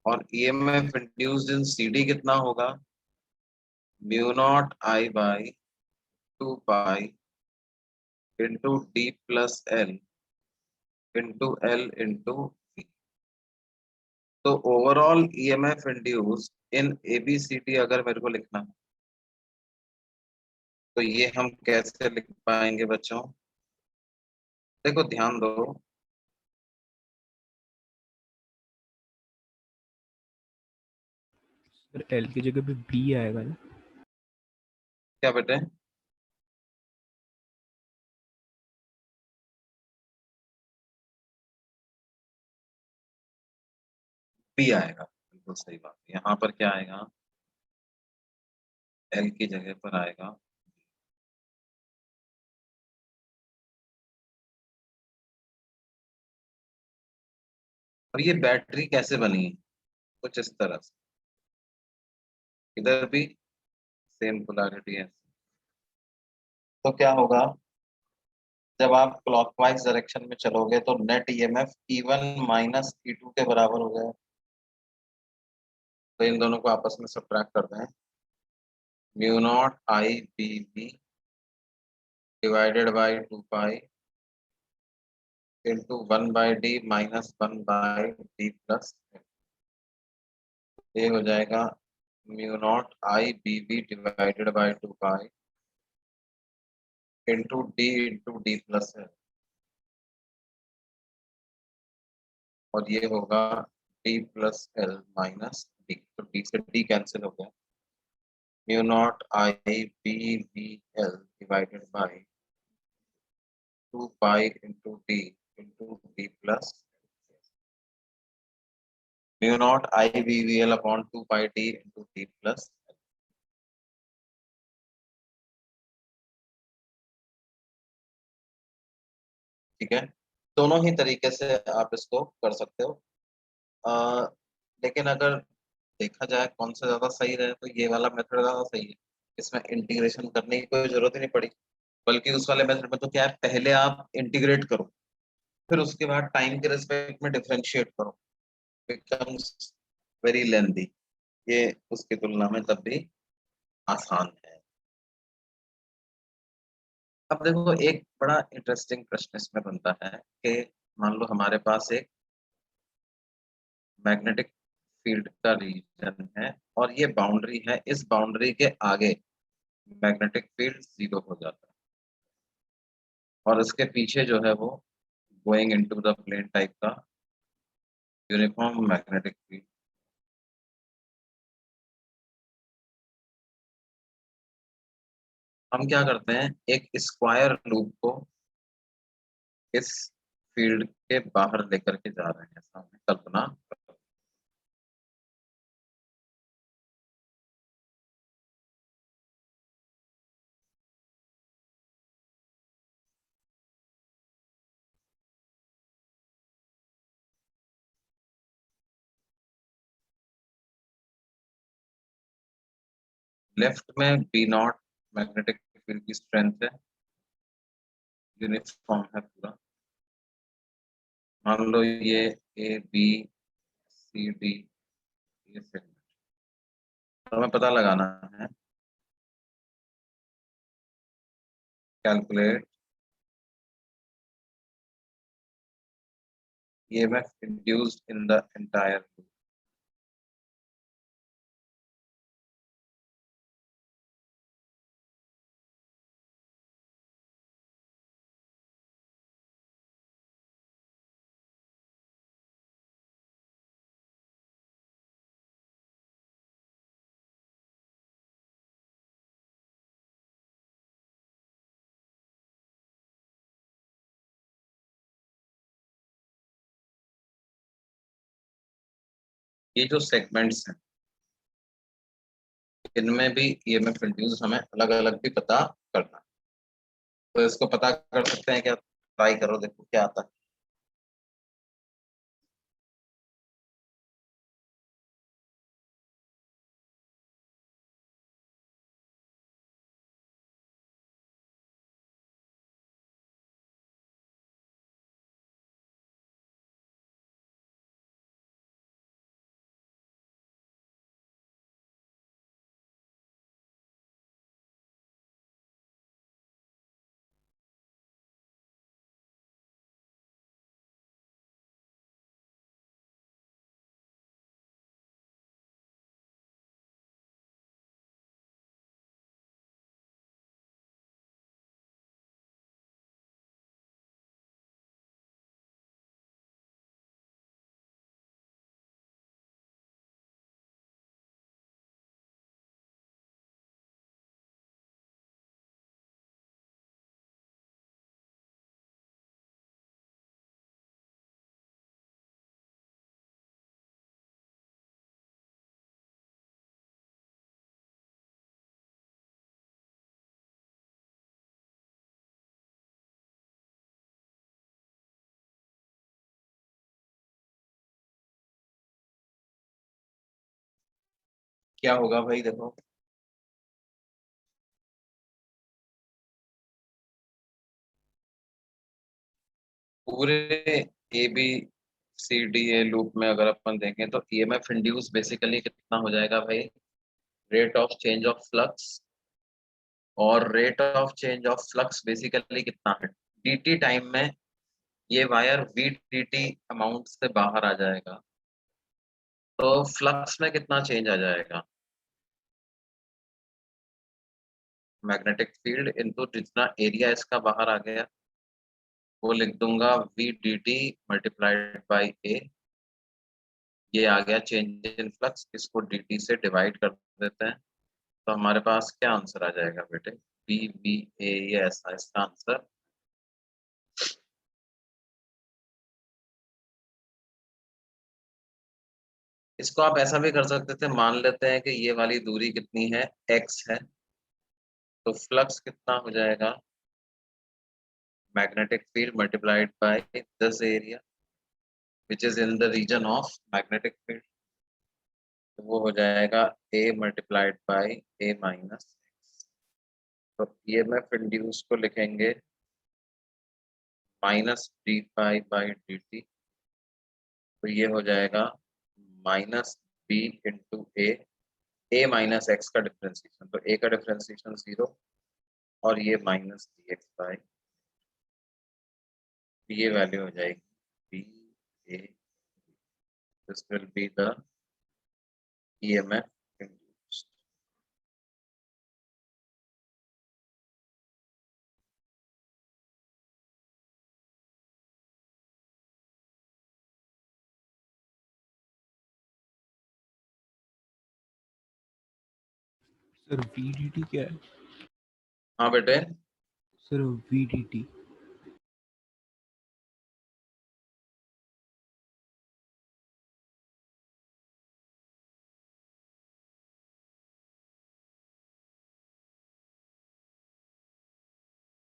और ईएमएफ इंड्यूस्ड इन सीडी कितना होगा? Mu naught I by 2 pi into D plus L into L into V. तो overall EMF induced in ABCD अगर मेरे को लिखना है तो ये हम कैसे लिख पाएंगे बच्चों? देखो ध्यान दो, सर एल की जगह पे बी आएगा ना? क्या बेटे? बी आएगा, बिल्कुल सही बात। यहाँ पर क्या आएगा? एल की जगह पर आएगा। और ये बैटरी कैसे बनी है? कुछ इस तरह से, इधर भी सेम पोलैरिटी है। तो क्या होगा, जब आप क्लॉकवाइज डायरेक्शन में चलोगे तो net EMF E1 minus E2 के बराबर हो गया। तो इन दोनों को आपस में सब्ट्रैक्ट कर दें। Mu naught I B B divided by 2 pi into 1 by D minus 1 by D plus, ये हो जाएगा mu naught I B B divided by 2 pi into D plus है, और ये होगा D plus L minus D. तो D से D cancel हो गया। Mu naught I B B L divided by 2 pi into D plus mu naught I B V L upon 2 pi D into D plus. ठीक है, दोनों ही तरीके से आप इसको कर सकते हो। अ, लेकिन अगर देखा जाए कौन सा ज्यादा सही रहे तो ये वाला मेथड ज्यादा सही है। इसमें इंटीग्रेशन करने की कोई जरूरत ही नहीं पड़ी, बल्कि उस वाले मेथड में तो क्या है, पहले आप इंटीग्रेट करो फिर उसके बाद टाइम के रिस्पेक्ट में डिफरेंशिएट करो, बिकम्स वेरी लेंथी। ये उसकी तुलना में तब भी आसान है। अब देखो एक बड़ा इंटरेस्टिंग प्रश्न इसमें बनता है कि मान लो हमारे पास एक मैग्नेटिक फील्ड का रीजन है और ये बाउंड्री है, इस बाउंड्री के आगे मैग्नेटिक फील्ड 0 हो जाता है और इसके पीछे जो है वो going into the plane type का यूनिफॉर्म मैग्नेटिक फील्ड। हम क्या करते हैं, एक स्क्वायर लूप को इस फील्ड के बाहर लेकर के जा रहे हैं, ऐसा हमें कल्पना। लेफ्ट में बी नॉट मैग्नेटिक फील्ड की स्ट्रेंथ है, यूनिफॉर्म है पूरा। मान लो ये ए बी सी डी ये सेगमेंट हमें पता लगाना है। Calculate EMF induced in the entire loop। ये जो सेगमेंट्स हैं इनमें भी EMF इंड्यूस हमें अलग अलग भी पता करना है। तो इसको पता कर सकते हैं क्या? ट्राई करो, देखो क्या आता है। क्या होगा भाई? देखो पूरे ABCDA लूप में अगर अपन देखें तो EMF इंड्यूस बेसिकली कितना हो जाएगा भाई? Rate of change of flux, और rate of change of flux basically कितना है? dt टाइम में ये वायर VDT अमाउंट से बाहर आ जाएगा, तो फ्लक्स में कितना चेंज आ जाएगा? मैग्नेटिक फील्ड इनटू जितना एरिया इसका बाहर आ गया वो लिख दूंगा VDT मल्टीप्लाइड बाई A। ये आ गया चेंज इन फ्लक्स, इसको dt से डिवाइड कर देते हैं तो हमारे पास क्या आंसर आ जाएगा बेटे? BVA, ये ऐसा इसका आंसर। इसको आप ऐसा भी कर सकते थे, मान लेते हैं कि ये वाली दूरी कितनी है? x है, तो फ्लक्स कितना हो जाएगा? Magnetic field multiplied by this area which is in the region of magnetic field, तो वो हो जाएगा A multiplied by A minus x. तो EMF इंड्यूस को लिखेंगे माइनस d5 बाई dt, तो ये हो जाएगा minus B into A minus x का डिफ्रेंसिएशन, तो A का डिफ्रेंसिएशन 0 और ये माइनस dx बाई, ये वैल्यू हो जाएगी BA। This will be the EMF induced। Sir VDT क्या है? हाँ बेटे, सर VDT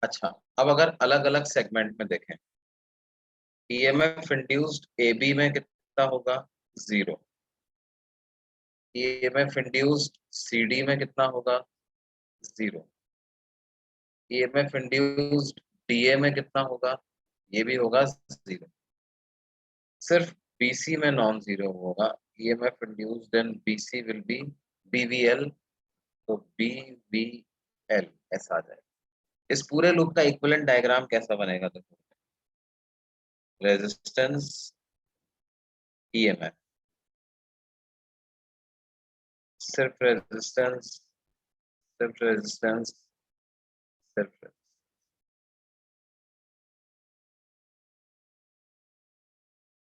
अच्छा अब अगर अलग अलग सेगमेंट में देखें, EMF इंड्यूस्ड AB में कितना होगा? 0। EMF इंड्यूस्ड CD में कितना होगा? 0। EMF इंड्यूस्ड DA में कितना होगा? ये भी होगा 0। सिर्फ BC में नॉन जीरो होगा, EMF induced in BC will be BVL, तो BVL ऐसा आ जाएगा। इस पूरे लूप का इक्विवेलेंट डायग्राम कैसा बनेगा देखो, रेजिस्टेंस EMF, सिर्फ रेजिस्टेंस, सिर्फ रेजिस्टेंस, सिर्फ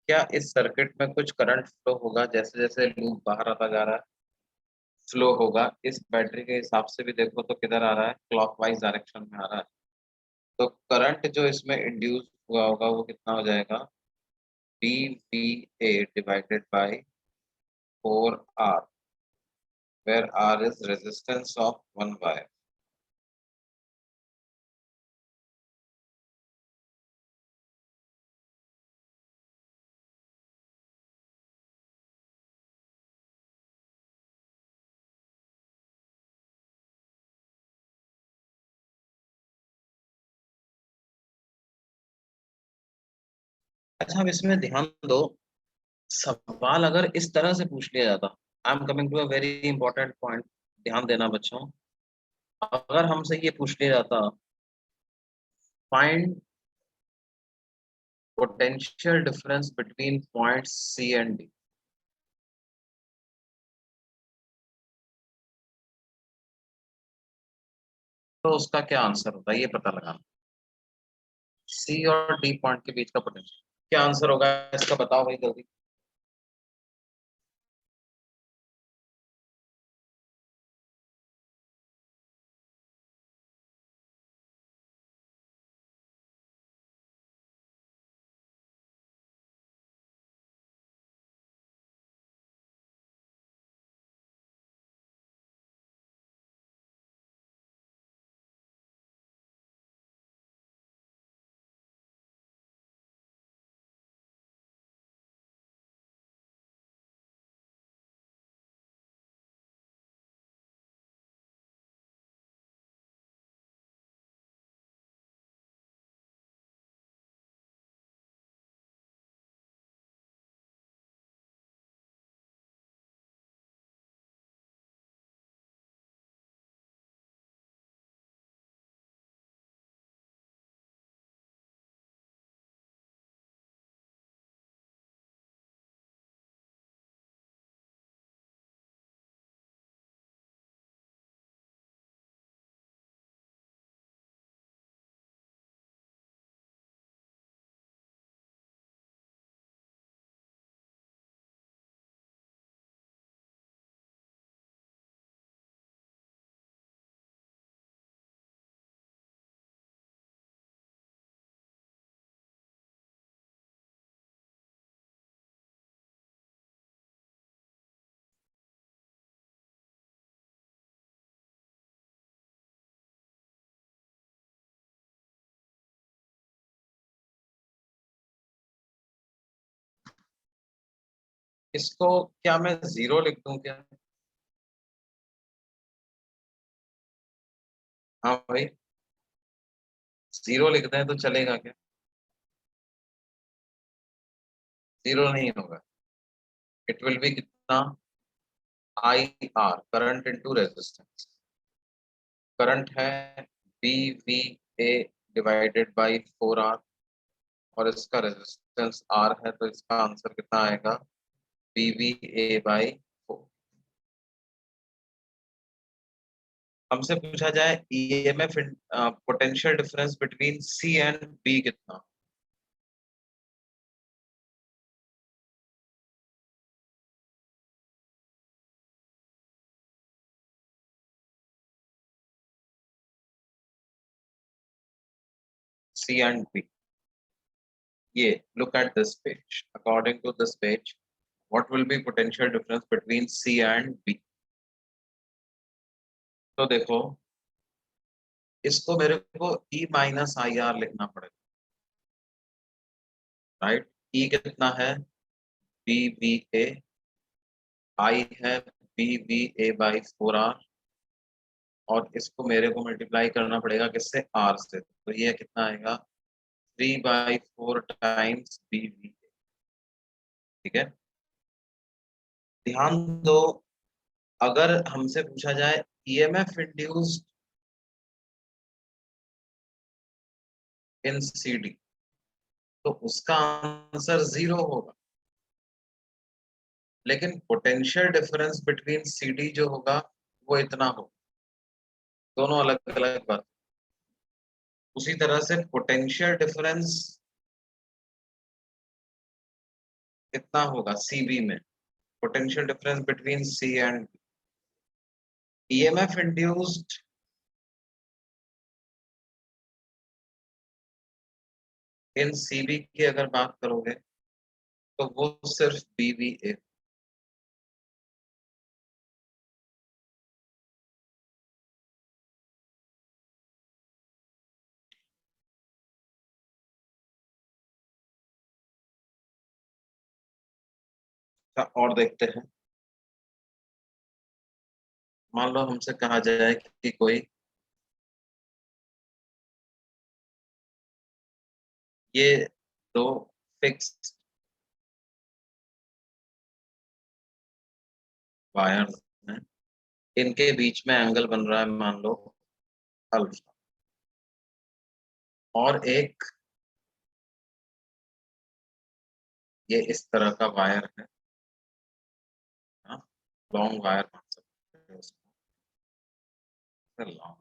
क्या इस सर्किट में कुछ करंट फ्लो होगा? जैसे जैसे लूप बाहर आता जा रहा है फ्लो होगा। इस बैटरी के हिसाब से भी देखो तो किधर आ रहा है, क्लॉकवाइज डायरेक्शन में आ रहा है। तो करंट जो इसमें इंड्यूस हुआ होगा वो कितना हो जाएगा, BVA divided by 4R, where R is resistance of one wire. अच्छा, अब इसमें ध्यान दो, सवाल अगर इस तरह से पूछ लिया जाता, I am coming to a very important point, ध्यान देना बच्चों। अगर हमसे ये पूछ लिया जाता, find potential difference between points C and D, तो उसका क्या आंसर होता है ये पता लगाना। C और D पॉइंट के बीच का पोटेंशियल क्या आंसर होगा इसका, बताओ भाई जल्दी। इसको क्या मैं 0 लिख दूं क्या? हाँ भाई, 0 लिख दें तो चलेगा क्या? 0 नहीं होगा, इट विल बी कितना, IR, current into resistance. Current है BVA डिवाइडेड बाई 4R, और इसका रेजिस्टेंस R है, तो इसका आंसर कितना आएगा, BVA बाई 4। हमसे पूछा जाए EMF potential difference between C and B कितना, C and B। ये look at this page, according to this page what will be potential difference between C and B। तो देखो, इसको मेरे को E माइनस IR लिखना पड़ेगा, राइट। E कितना है, BVA, I है BVA बाई 4R, और इसको मेरे को मल्टीप्लाई करना पड़ेगा किससे, R से, तो ये कितना आएगा, 3/4 टाइम्स BVA, ठीक है। ध्यान दो, अगर हमसे पूछा जाए ईएमएफ इंड्यूस्ड इन सीडी, तो उसका आंसर 0 होगा। लेकिन पोटेंशियल डिफरेंस बिटवीन सीडी जो होगा वो इतना होगा। दोनों अलग अलग बात। उसी तरह से पोटेंशियल डिफरेंस कितना होगा सीबी में, potential difference between C and EMF induced in CB की अगर बात करोगे तो वो सिर्फ बीबीए। और देखते हैं, मान लो हमसे कहा जाए कि कोई ये दो फिक्स वायर्स हैं, इनके बीच में एंगल बन रहा है मान लो अल्फा, और एक ये इस तरह का वायर है, लॉन्ग वायर मान सकते हैं उसको, long.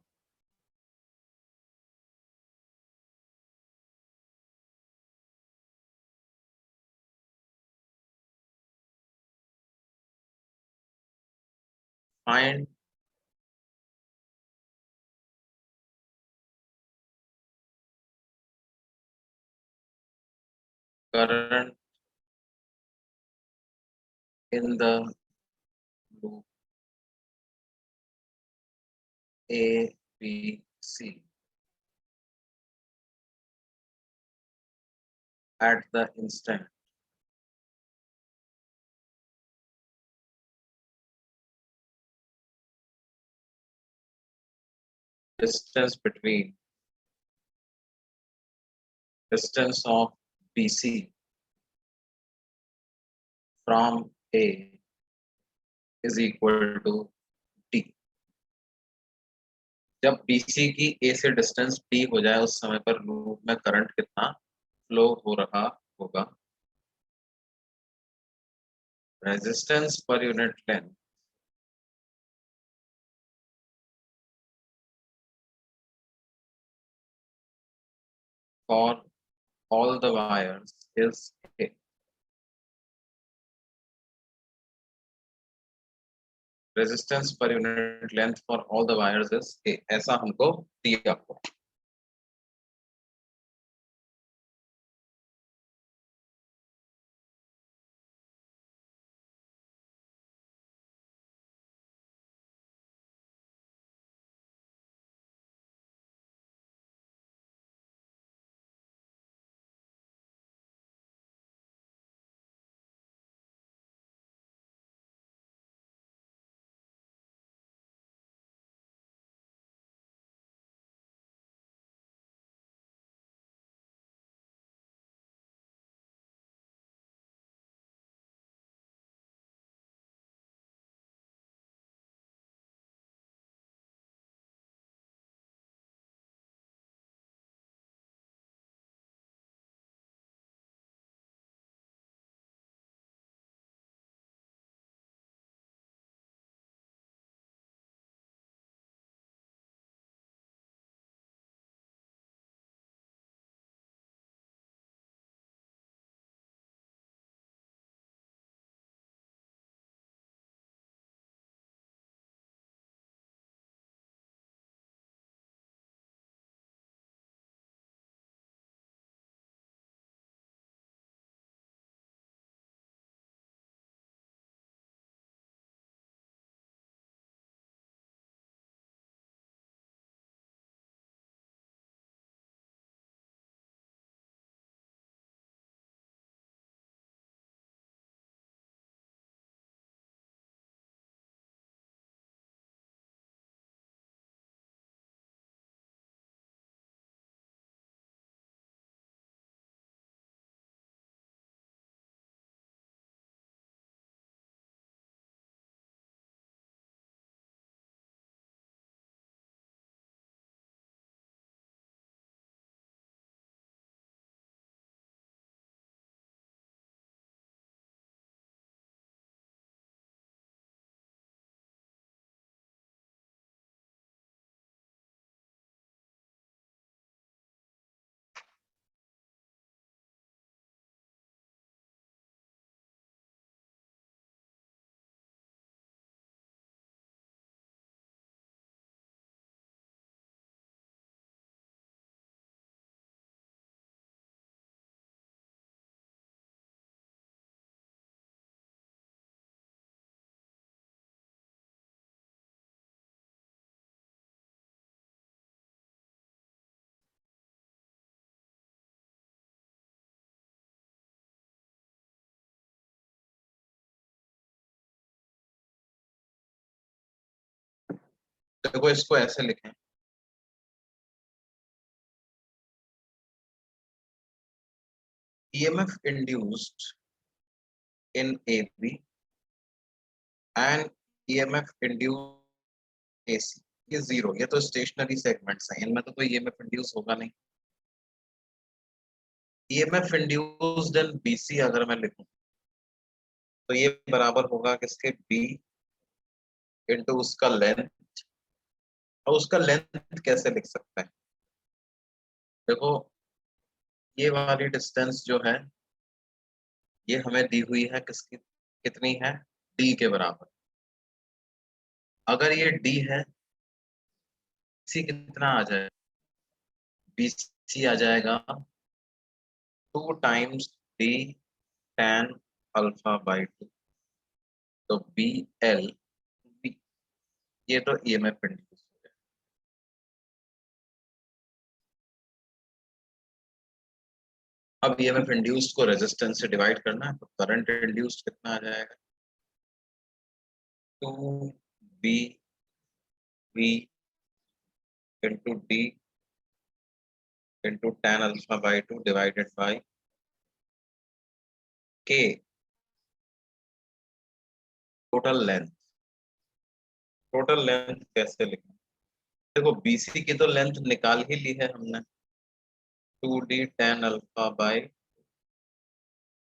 Find current in the loop A B C at the instant distance between distance of BC from A is equal to D। जब BC की A से डिस्टेंस D हो जाए उस समय पर लूप में करंट कितना फ्लो हो रहा होगा। Resistance per unit length for all the wires is A। Resistance per unit length for all the wires is A, ऐसा हमको दिया हुआ। देखो इसको ऐसे लिखें, EMF induced in AB and EMF induced AC, ये जीरो, ये तो स्टेशनरी सेगमेंट्स हैं, इनमें तो कोई EMF इंड्यूस होगा नहीं। EMF इंड्यूस्ड इन BC अगर मैं लिखूं तो ये बराबर होगा किसके, B इंटू उसका लेंथ। और उसका लेंथ कैसे लिख सकते हैं, देखो ये वाली डिस्टेंस जो है ये हमें दी हुई है किसकी, कितनी है, D के बराबर। अगर ये D है, BC कितना आ जाएगा, BC आ जाएगा 2 times D tan alpha by 2, तो BL, ये तो EMF इंड्यूस हो गया। अब EMF इंड्यूस्ड को रेजिस्टेंस से डिवाइड करना है, तो करंट इंड्यूस्ड कितना आ जाएगा, 2BV into D into tan alpha by 2 divided by K total length. Total length कैसे लिखें, देखो BC की तो लेंथ निकाल ही ली है हमने, 2D tan alpha by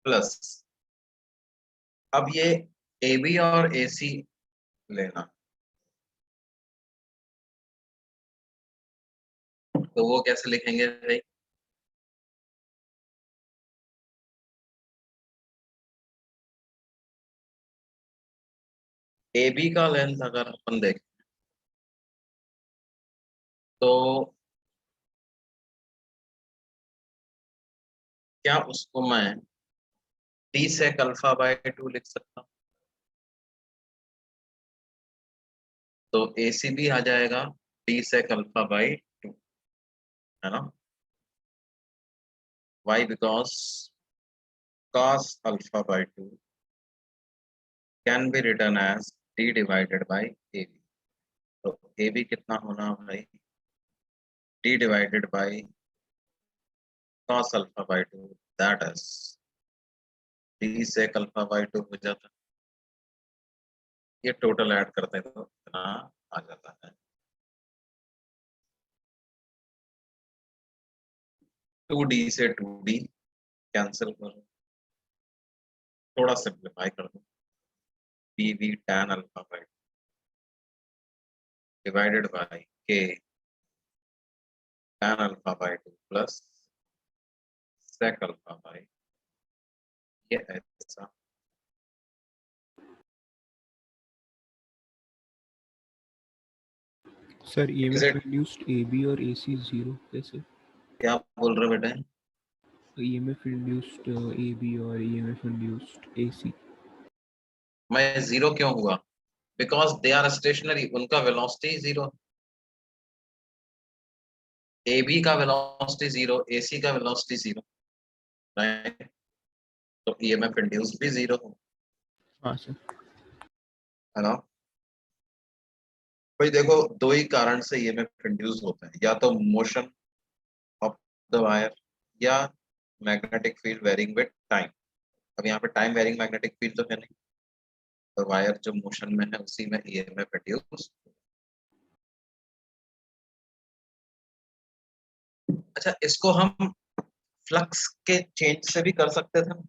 plus, अब ये AB और AC लेना, तो वो कैसे लिखेंगे भाई, AB का लेंथ अगर अपन देखें तो क्या उसको मैं D sec अल्फा बाई 2 लिख सकता हूँ, तो AC भी आ जाएगा D sec अल्फा बाई 2, है ना। Why? Because cos alpha by 2 can be written as D divided by AB, तो AB कितना होना भाई, D divided by cos alpha by 2, that is D sec alpha by 2 हो जाता है, ये टोटल ऐड करते हैं तो इतना आ जाता है, 2D से 2D कैंसिल करो, थोड़ा सिंप्लीफाई कर दो, BV tan alpha by 2 divided by K tan alpha by 2 plus sec alpha by, ये ऐसा, sir Is EMF it, induced AB और AC जीरो कैसे? क्या बोल रहे हो बेटे, EMF इंड्यूस्ड AB और EMF इंड्यूस्ड AC। मैं जीरो क्यों हुआ, बिकॉज दे आर स्टेशनरी, उनका वेलोसिटी जीरो, AB का वेलोसिटी जीरो, AC का वेलोसिटी जीरो, राइट, तो EMF इंड्यूस भी जीरो हो, हाँ सर। है ना। भाई देखो दो ही कारण से EMF इंड्यूस होते हैं, या तो मोशन ऑफ द वायर या magnetic field varying with time. अब यहाँ पे टाइम वेरिंग मैग्नेटिक फील्ड तो है नहीं, तो वायर जो मोशन में है उसी में EMF इंड्यूस। अच्छा, इसको हम फ्लक्स के चेंज से भी कर सकते थे,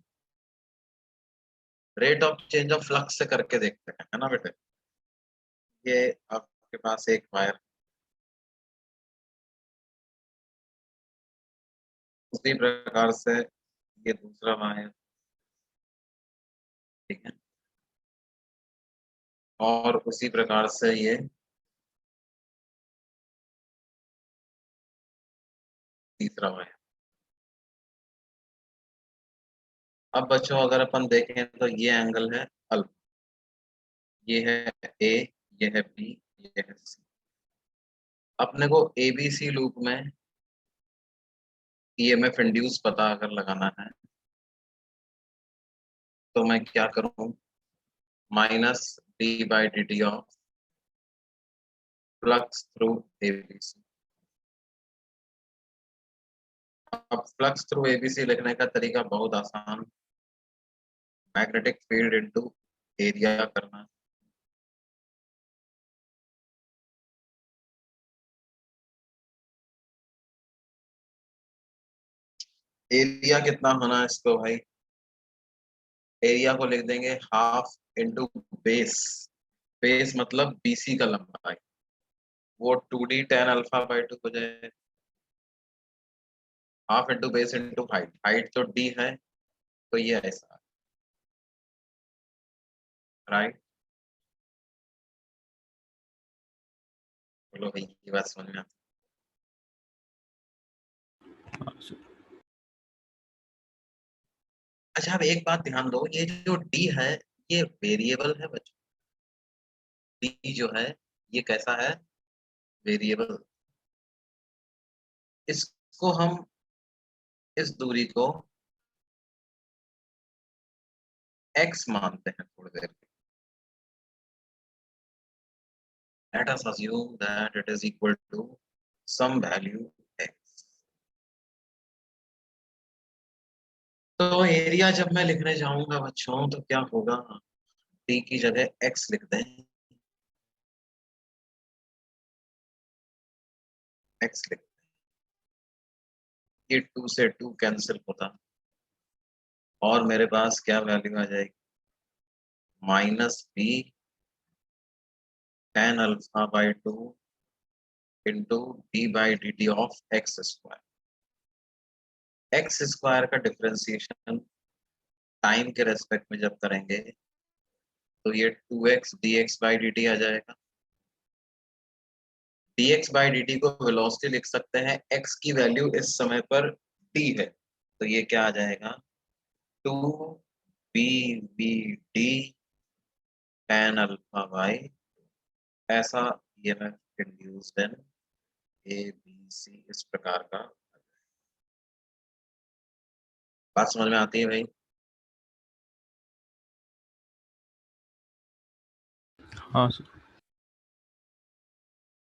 rate of change of flux से करके देखते हैं, है ना बेटे। ये आपके पास एक वायर, उसी प्रकार से ये दूसरा वायर, ठीक है, और उसी प्रकार से ये तीसरा वायर। अब बच्चों अगर अपन देखें तो ये एंगल है अल्फा, ये है ए, ये है बी, ये है सी। अपने को ABC लूप में EMF इंड्यूस पता अगर लगाना है तो मैं क्या करूं, minus D by dt of flux through ABC. अब फ्लक्स थ्रू एबीसी लिखने का तरीका बहुत आसान, मैग्नेटिक फील्ड इनटू एरिया करना। एरिया कितना होना है इसको भाई, एरिया को लिख देंगे हाफ इंटू बेस, बेस मतलब बीसी का लंबाई, वो 2d tan अल्फा बाई 2 हो जाए, half into base into height, height तो d है तो ये ऐसा, राइट। बोलो भाई ये बात समझ में आती हाँ सर। अच्छा अब एक बात ध्यान दो, ये जो d है ये वेरिएबल है बच्चों, d जो है ये कैसा है, वेरिएबल। इसको हम, इस दूरी को x मानते हैं थोड़ी देर के, let us assume that it is equal to some value x। तो एरिया जब मैं लिखने जाऊंगा बच्चों तो क्या होगा, t की जगह x लिख दें, x लिख दें, ये 2 से 2 कैंसिल होता और मेरे पास क्या वैल्यू आ जाएगी, -b tan alpha by 2 into d by D T of X square. X square का डिफरेंशिएशन टाइम के रेस्पेक्ट में जब करेंगे तो ये 2x dx by D T आ जाएगा। dx बाई डी टी को वेलोसिटी लिख सकते हैं, x की वैल्यू इस समय पर t है तो ये क्या आ जाएगा, 2b tan अल्फा बाई, ऐसा EMF induced in A B C, इस प्रकार का। बात समझ में आती है भाई? हाँ सर।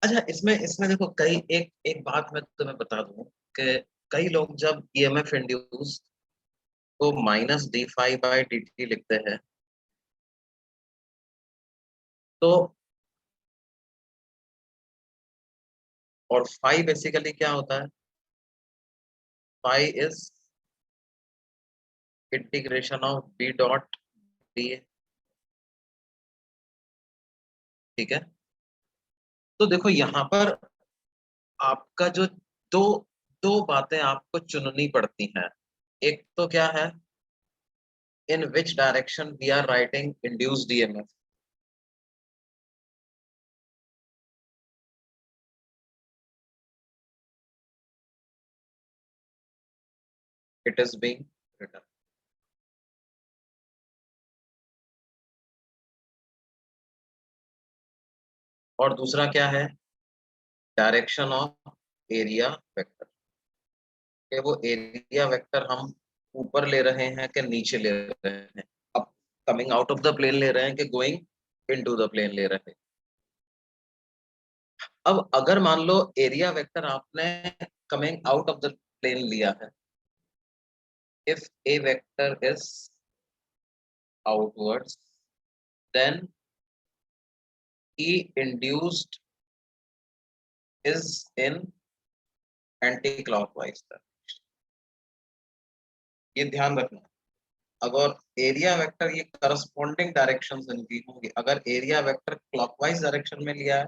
अच्छा इसमें इसमें देखो कई, एक एक बात मैं तुम्हें बता दूं कि कई लोग जब ईएमएफ इंड्यूस को -d∅dt लिखते हैं तो, और फाई बेसिकली क्या होता है, phi is integration of b dot D, ठीक है। तो देखो यहाँ पर आपका जो दो दो बातें आपको चुननी पड़ती हैं, एक तो क्या है, in which direction we are writing induced EMF, it is being written, और दूसरा क्या है, डायरेक्शन ऑफ एरिया वेक्टर, कि वो एरिया वेक्टर हम ऊपर ले रहे हैं कि नीचे ले रहे हैं, अब coming out of the plane ले रहे हैं कि गोइंग इनटू द प्लेन ले रहे हैं। अब अगर मान लो एरिया वेक्टर आपने coming out of the plane लिया है, if A vector is outwards then E induced is in anti clockwise, ये ध्यान रखना। अगर एरिया वेक्टर, ये करस्पॉन्डिंग डायरेक्शंस इनकी होंगी, अगर एरिया वेक्टर क्लॉकवाइज डायरेक्शन में लिया है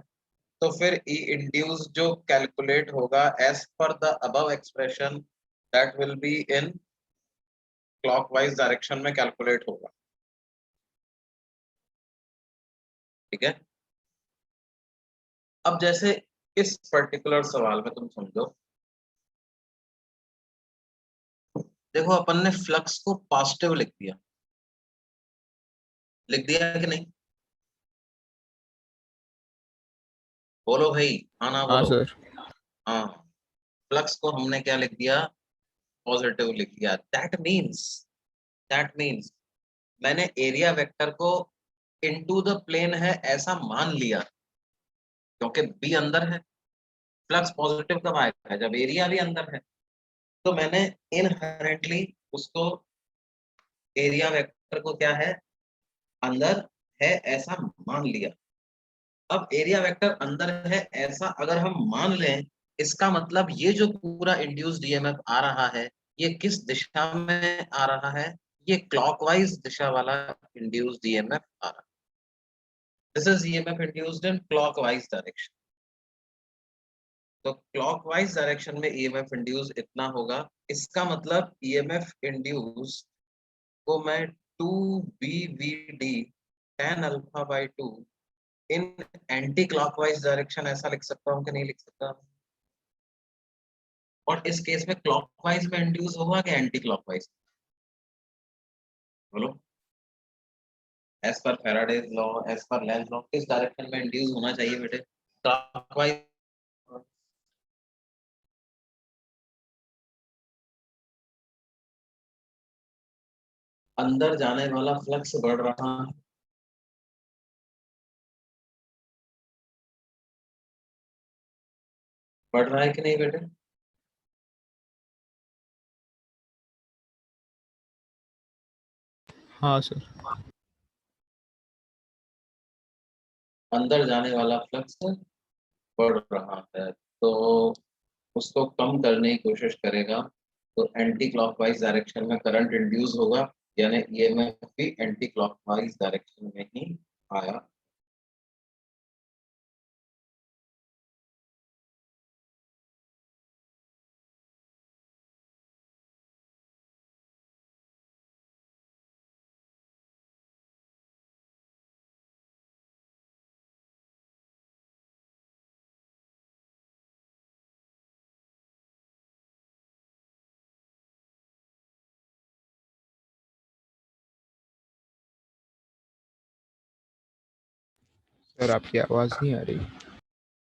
तो फिर ई इंड्यूस जो कैलकुलेट होगा as per the above expression, that will be in clockwise direction में कैलकुलेट होगा, ठीक है। अब जैसे इस पर्टिकुलर सवाल में तुम समझो, देखो अपन ने फ्लक्स को पॉजिटिव लिख दिया कि नहीं, बोलो भाई, हाँ ना हाँ बोलो। सर। हाँ, फ्लक्स को हमने क्या लिख दिया, पॉजिटिव लिख दिया। दैट मीन्स मैंने एरिया वेक्टर को इनटू द प्लेन है ऐसा मान लिया, क्योंकि बी अंदर है। फ्लक्स पॉजिटिव कब आएगा? जब एरिया भी अंदर है। तो मैंने इनहेरेंटली उसको, एरिया वेक्टर को क्या है, अंदर है ऐसा मान लिया। अब एरिया वेक्टर अंदर है ऐसा अगर हम मान लें, इसका मतलब ये जो पूरा इंड्यूस्ड ईएमएफ आ रहा है, ये किस दिशा में आ रहा है? ये क्लॉकवाइज दिशा वाला इंड्यूस्ड ईएमएफ आ रहा है। This is EMF induced in clockwise direction. तो क्लॉकवाइज डायरेक्शन में ईएमएफ इंड्यूस इतना होगा। इसका मतलब ईएमएफ इंड्यूस को मैं 2BVD tan alpha by 2 in anti clockwise direction ऐसा लिख सकता हूँ कि नहीं लिख सकता? और इस केस में क्लॉकवाइज में इंड्यूस होगा कि एंटी क्लॉकवाइज? बोलो। As per Faraday's law, as per Lenz law, किस डायरेक्शन में इंड्यूस होना चाहिए बेटे? क्लॉकवाइज। अंदर जाने वाला फ्लक्स बढ़ रहा है, बढ़ रहा है कि नहीं बेटे? हाँ सर। अंदर जाने वाला फ्लक्स बढ़ रहा है, तो उसको कम करने की कोशिश करेगा। तो एंटी क्लॉकवाइज डायरेक्शन में करंट इंड्यूस होगा, यानी ईएमएफ भी एंटी क्लॉकवाइज डायरेक्शन में ही आया। सर आपकी आवाज नहीं आ रही।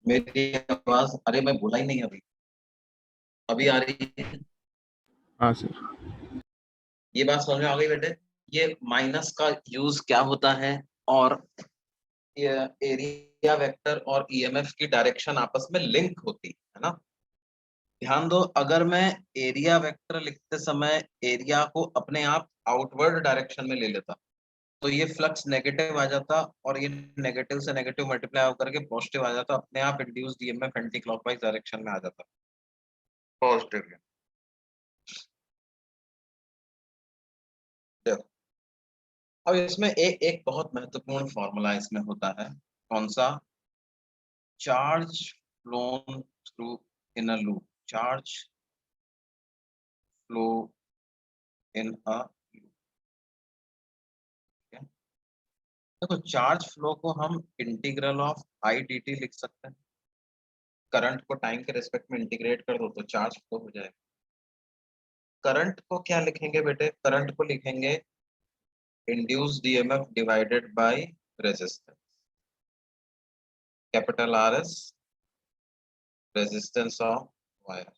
मेरी आवाज, अरे मैं बोला ही नहीं अभी, अभी आ रही है। हाँ सर। ये बात समझ में आ गई बेटे? ये माइनस का यूज क्या होता है, और ये एरिया वेक्टर और ईएमएफ की डायरेक्शन आपस में लिंक होती है ना। ध्यान दो, अगर मैं एरिया वेक्टर लिखते समय एरिया को अपने आप आउटवर्ड डायरेक्शन में ले लेता, तो ये फ्लक्स नेगेटिव आ जाता, और ये नेगेटिव से नेगेटिव मल्टीप्लाई होकर के पॉजिटिव आ जाता, अपने आप induced EMF anti clockwise direction में आ जाता, पॉजिटिव। देखो, अब इसमें एक एक बहुत महत्वपूर्ण फॉर्मूला इसमें होता है। कौन सा? Charge phloem through in a loop, charge flow in a loop. देखो, चार्ज फ्लो को हम integral of I D T लिख सकते हैं। करंट को टाइम के रिस्पेक्ट में इंटीग्रेट कर दो तो चार्ज फ्लो हो जाएगा। करंट को क्या लिखेंगे बेटे? करंट को लिखेंगे induced EMF divided by resistance, capital R S, resistance of wire.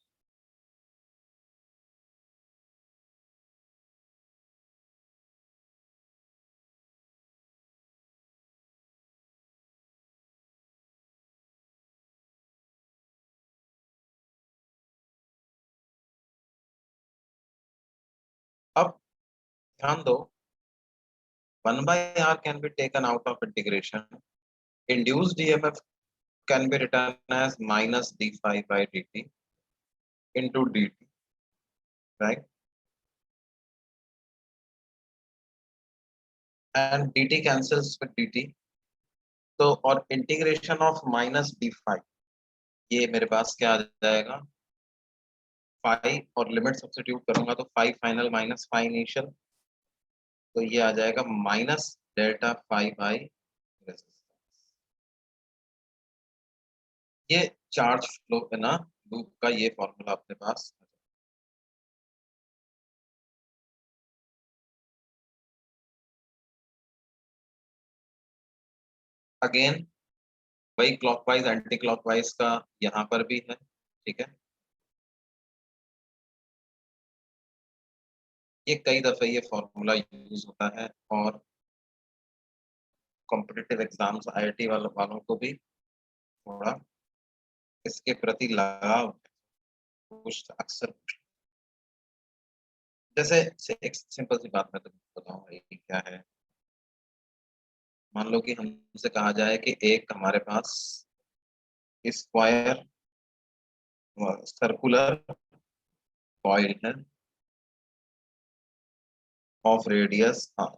अब ध्यान दो, 1/r can be taken out of integration. Induced EMF can be written as minus d phi by dt into dt, right? And dt cancels with dt. तो और integration of minus D phi, ये मेरे पास क्या आ जाएगा? Phi, और limit substitute करूंगा तो phi final minus phi initial, तो ये आ जाएगा minus delta phi by resistance. ये चार्ज फ्लो है ना, लूप का ये फॉर्मूला अपने पास। अगेन वही क्लॉकवाइज एंटी क्लॉकवाइज का यहाँ पर भी है, ठीक है। ये कई दफे ये फॉर्मूला यूज होता है, और कॉम्पिटिटिव एग्जाम्स आईआईटी वालों को भी थोड़ा इसके प्रति लगाव कुछ अक्सर, जैसे एक सिंपल सी बात मैं तुमको बताऊं भाई क्या है। मान लो कि हमसे कहा जाए कि एक हमारे पास स्क्वायर सर्कुलर कॉइल है of radius r।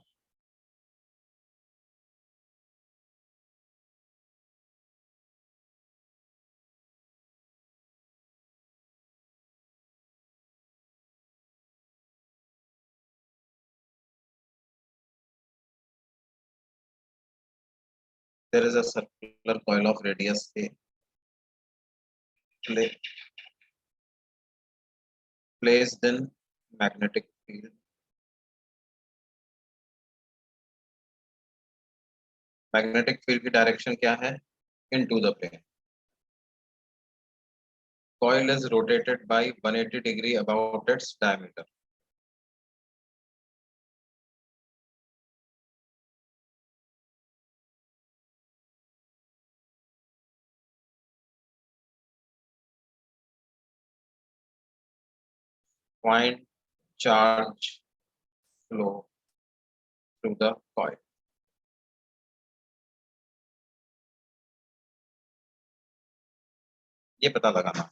there is a circular coil of radius a placed in magnetic field। Magnetic field की डायरेक्शन क्या है, into the plane. coil is rotated by 180 degree about its diameter। point charge flow through the coil। ये पता लगाना।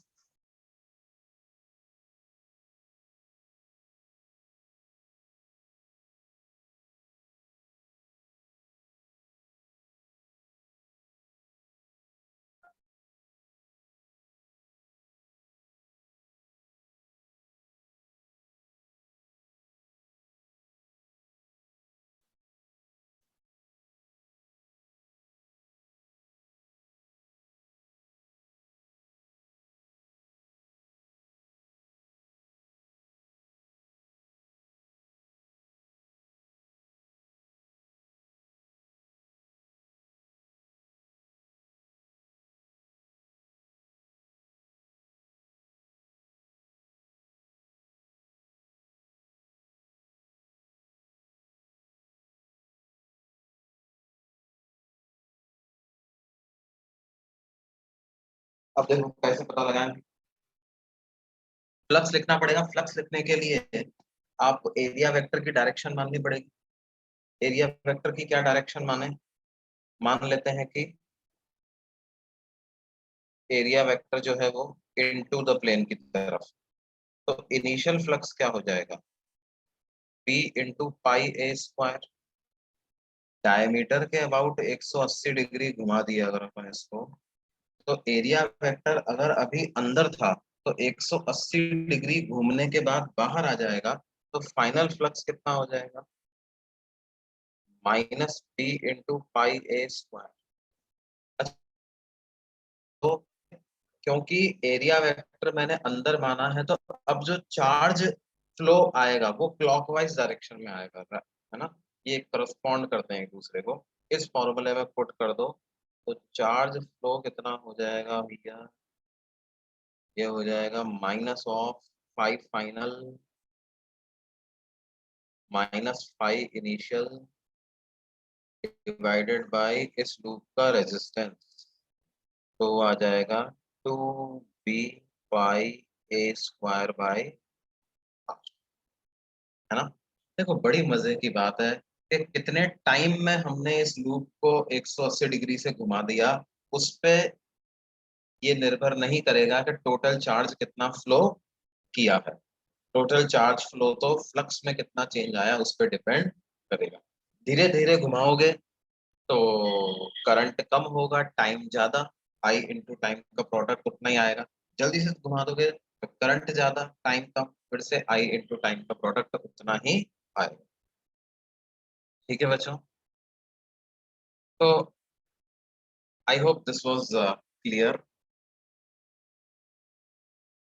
अब देखो कैसे पता लगाएं। फ्लक्स लिखना पड़ेगा। फ्लक्स लिखने के लिए आपको एरिया वेक्टर की डायरेक्शन माननी पड़ेगी। एरिया वेक्टर की क्या डायरेक्शन माने, मान लेते हैं कि एरिया वेक्टर जो है वो इनटू द प्लेन की तरफ। तो इनिशियल फ्लक्स क्या हो जाएगा, p इंटू पाई ए स्क्वायर। डायमीटर के अबाउट 180 डिग्री घुमा दिया अगर अपन इसको, तो एरिया वेक्टर अगर अभी अंदर था तो 180 डिग्री घूमने के बाद बाहर आ जाएगा, तो फाइनल फ्लक्स कितना हो जाएगा, माइनस p इंटू पाई ए स्क्वायर। तो क्योंकि एरिया वेक्टर मैंने अंदर माना है, तो अब जो चार्ज फ्लो आएगा वो क्लॉकवाइज डायरेक्शन में आएगा, है ना। ये करस्पॉन्ड करते हैं एक दूसरे को। इस फॉर्मूले में पुट कर दो तो चार्ज फ्लो कितना हो जाएगा भैया, ये हो जाएगा -5 फाइनल -5 इनिशियल डिवाइडेड बाय इस लूप का रेजिस्टेंस। तो आ जाएगा 2b pi A square by, है ना। देखो बड़ी मजे की बात है कि कितने टाइम में हमने इस लूप को 180 डिग्री से घुमा दिया। उस पे ये निर्भर नहीं करेगा कि टोटल चार्ज कितना फ्लो किया है। टोटल चार्ज फ्लो तो फ्लक्स में कितना चेंज आया उस पर डिपेंड करेगा। धीरे धीरे घुमाओगे तो करंट कम होगा, टाइम ज्यादा, आई इंटू टाइम का प्रोडक्ट उतना ही आएगा। जल्दी से घुमा दोगे तो करंट ज्यादा टाइम कम, फिर से आई इंटू टाइम का प्रोडक्ट उतना ही आएगा। ठीक है बच्चों, तो I hope this was clear.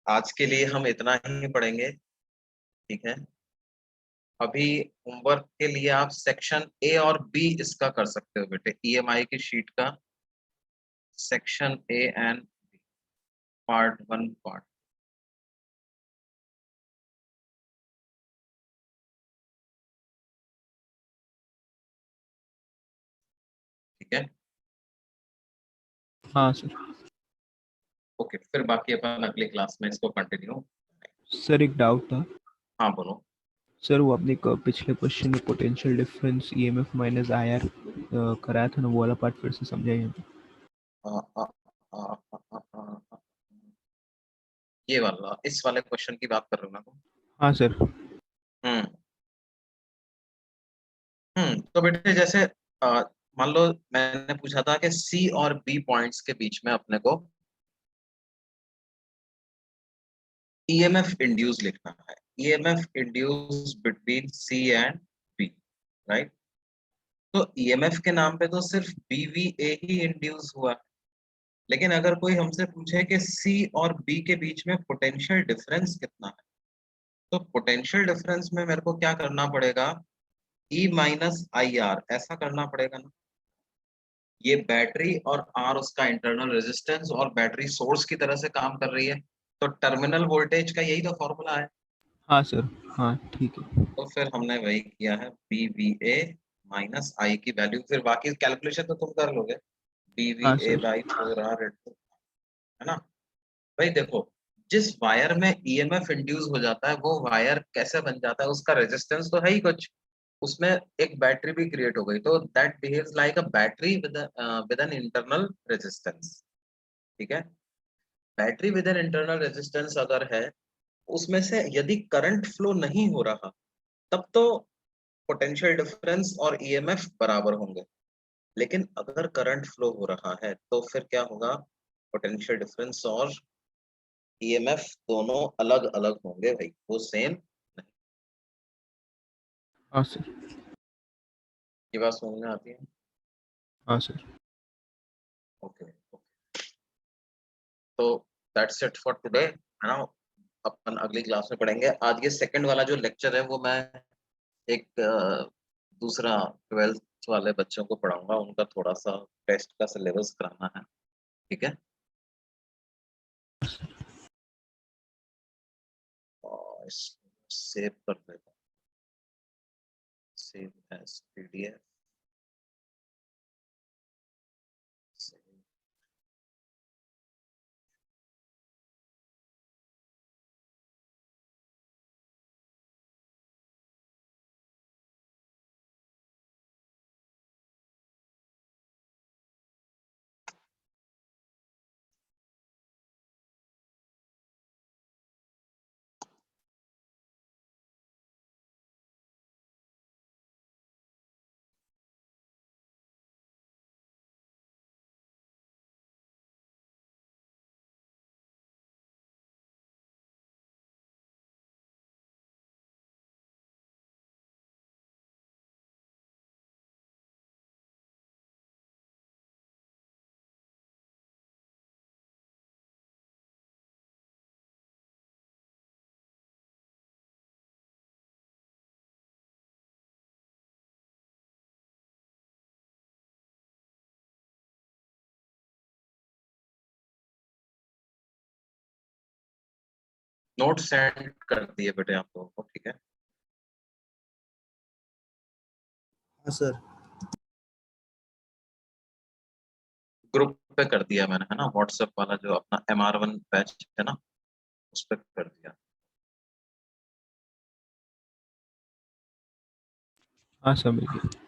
आज के लिए हम इतना ही पढ़ेंगे, ठीक है। अभी होमवर्क के लिए आप सेक्शन ए और बी इसका कर सकते हो बेटे, ईएमआई की शीट का section A and part 1 part, ठीक है। हाँ सर। ओके, फिर बाकी अपन अगली क्लास में इसको कंटिन्यू। सर एक डाउट था हाँ बोलो। सर, वो आपने पिछले क्वेश्चन में potential difference EMF minus IR कराया था ना, वो वाला पार्ट फिर से समझाइए। आ, आ, आ, आ, आ, आ, ये वाला, इस वाले क्वेश्चन की बात कर रहे हो ना तुम? हाँ सर। हम्म तो बेटे जैसे मान लो मैंने पूछा था कि सी और बी पॉइंट्स के बीच में अपने को ईएमएफ इंड्यूस लिखना है। EMF induce between C and B, right? तो ईएमएफ के नाम पे तो सिर्फ बीवीए ही इंड्यूस हुआ, लेकिन अगर कोई हमसे पूछे कि सी और बी के बीच में पोटेंशियल डिफरेंस कितना है, तो पोटेंशियल डिफरेंस में मेरे को क्या करना पड़ेगा? ई माइनस आई आर, ऐसा करना पड़ेगा ना। ये बैटरी और आर उसका इंटरनल रेजिस्टेंस और बैटरी सोर्स की तरह से काम कर रही है, तो टर्मिनल वोल्टेज का यही तो फॉर्मूला है। हाँ सर। हाँ ठीक है। तो फिर हमने वही किया है, बी वी ए माइनस आई की वैल्यू, फिर बाकी कैलकुलेशन तो तुम कर लोगे। बी वी हाँ ए सर। बाई 4R, है ना? भाई देखो, जिस वायर में ईएमएफ इंड्यूस हो जाता है वो वायर कैसे बन जाता है, उसका रेजिस्टेंस तो है ही कुछ, उसमें एक बैटरी भी क्रिएट हो गई, तो that behaves like a battery with an internal resistance. ठीक है? Battery with an internal resistance अगर है, उसमें से यदि करंट फ्लो नहीं हो रहा, तब तो पोटेंशियल डिफरेंस और ईएमएफ बराबर होंगे। लेकिन अगर करंट फ्लो हो रहा है तो फिर क्या होगा? पोटेंशियल डिफरेंस और ईएमएफ दोनों अलग अलग होंगे भाई, वो सेम नहीं। हाँ सर। ये बात समझ में आती है? हाँ सर। ओके, तो दैट्स इट फॉर टुडे, है ना? अपन अगली क्लास में पढ़ेंगे। आज ये सेकंड वाला जो लेक्चर है वो मैं एक दूसरा 12th वाले बच्चों को पढ़ाऊंगा, उनका थोड़ा सा टेस्ट का सिलेबस कराना है। ठीक है? और सेव कर देता हूँ, save as PDF. Note send कर दिए बेटे आप लोगों को, ठीक है? हाँ सर। ग्रुप पे कर दिया मैंने, है ना? व्हाट्सएप वाला जो अपना MR1 बैच है ना, उस पर कर दिया। हाँ सर, मिल गया।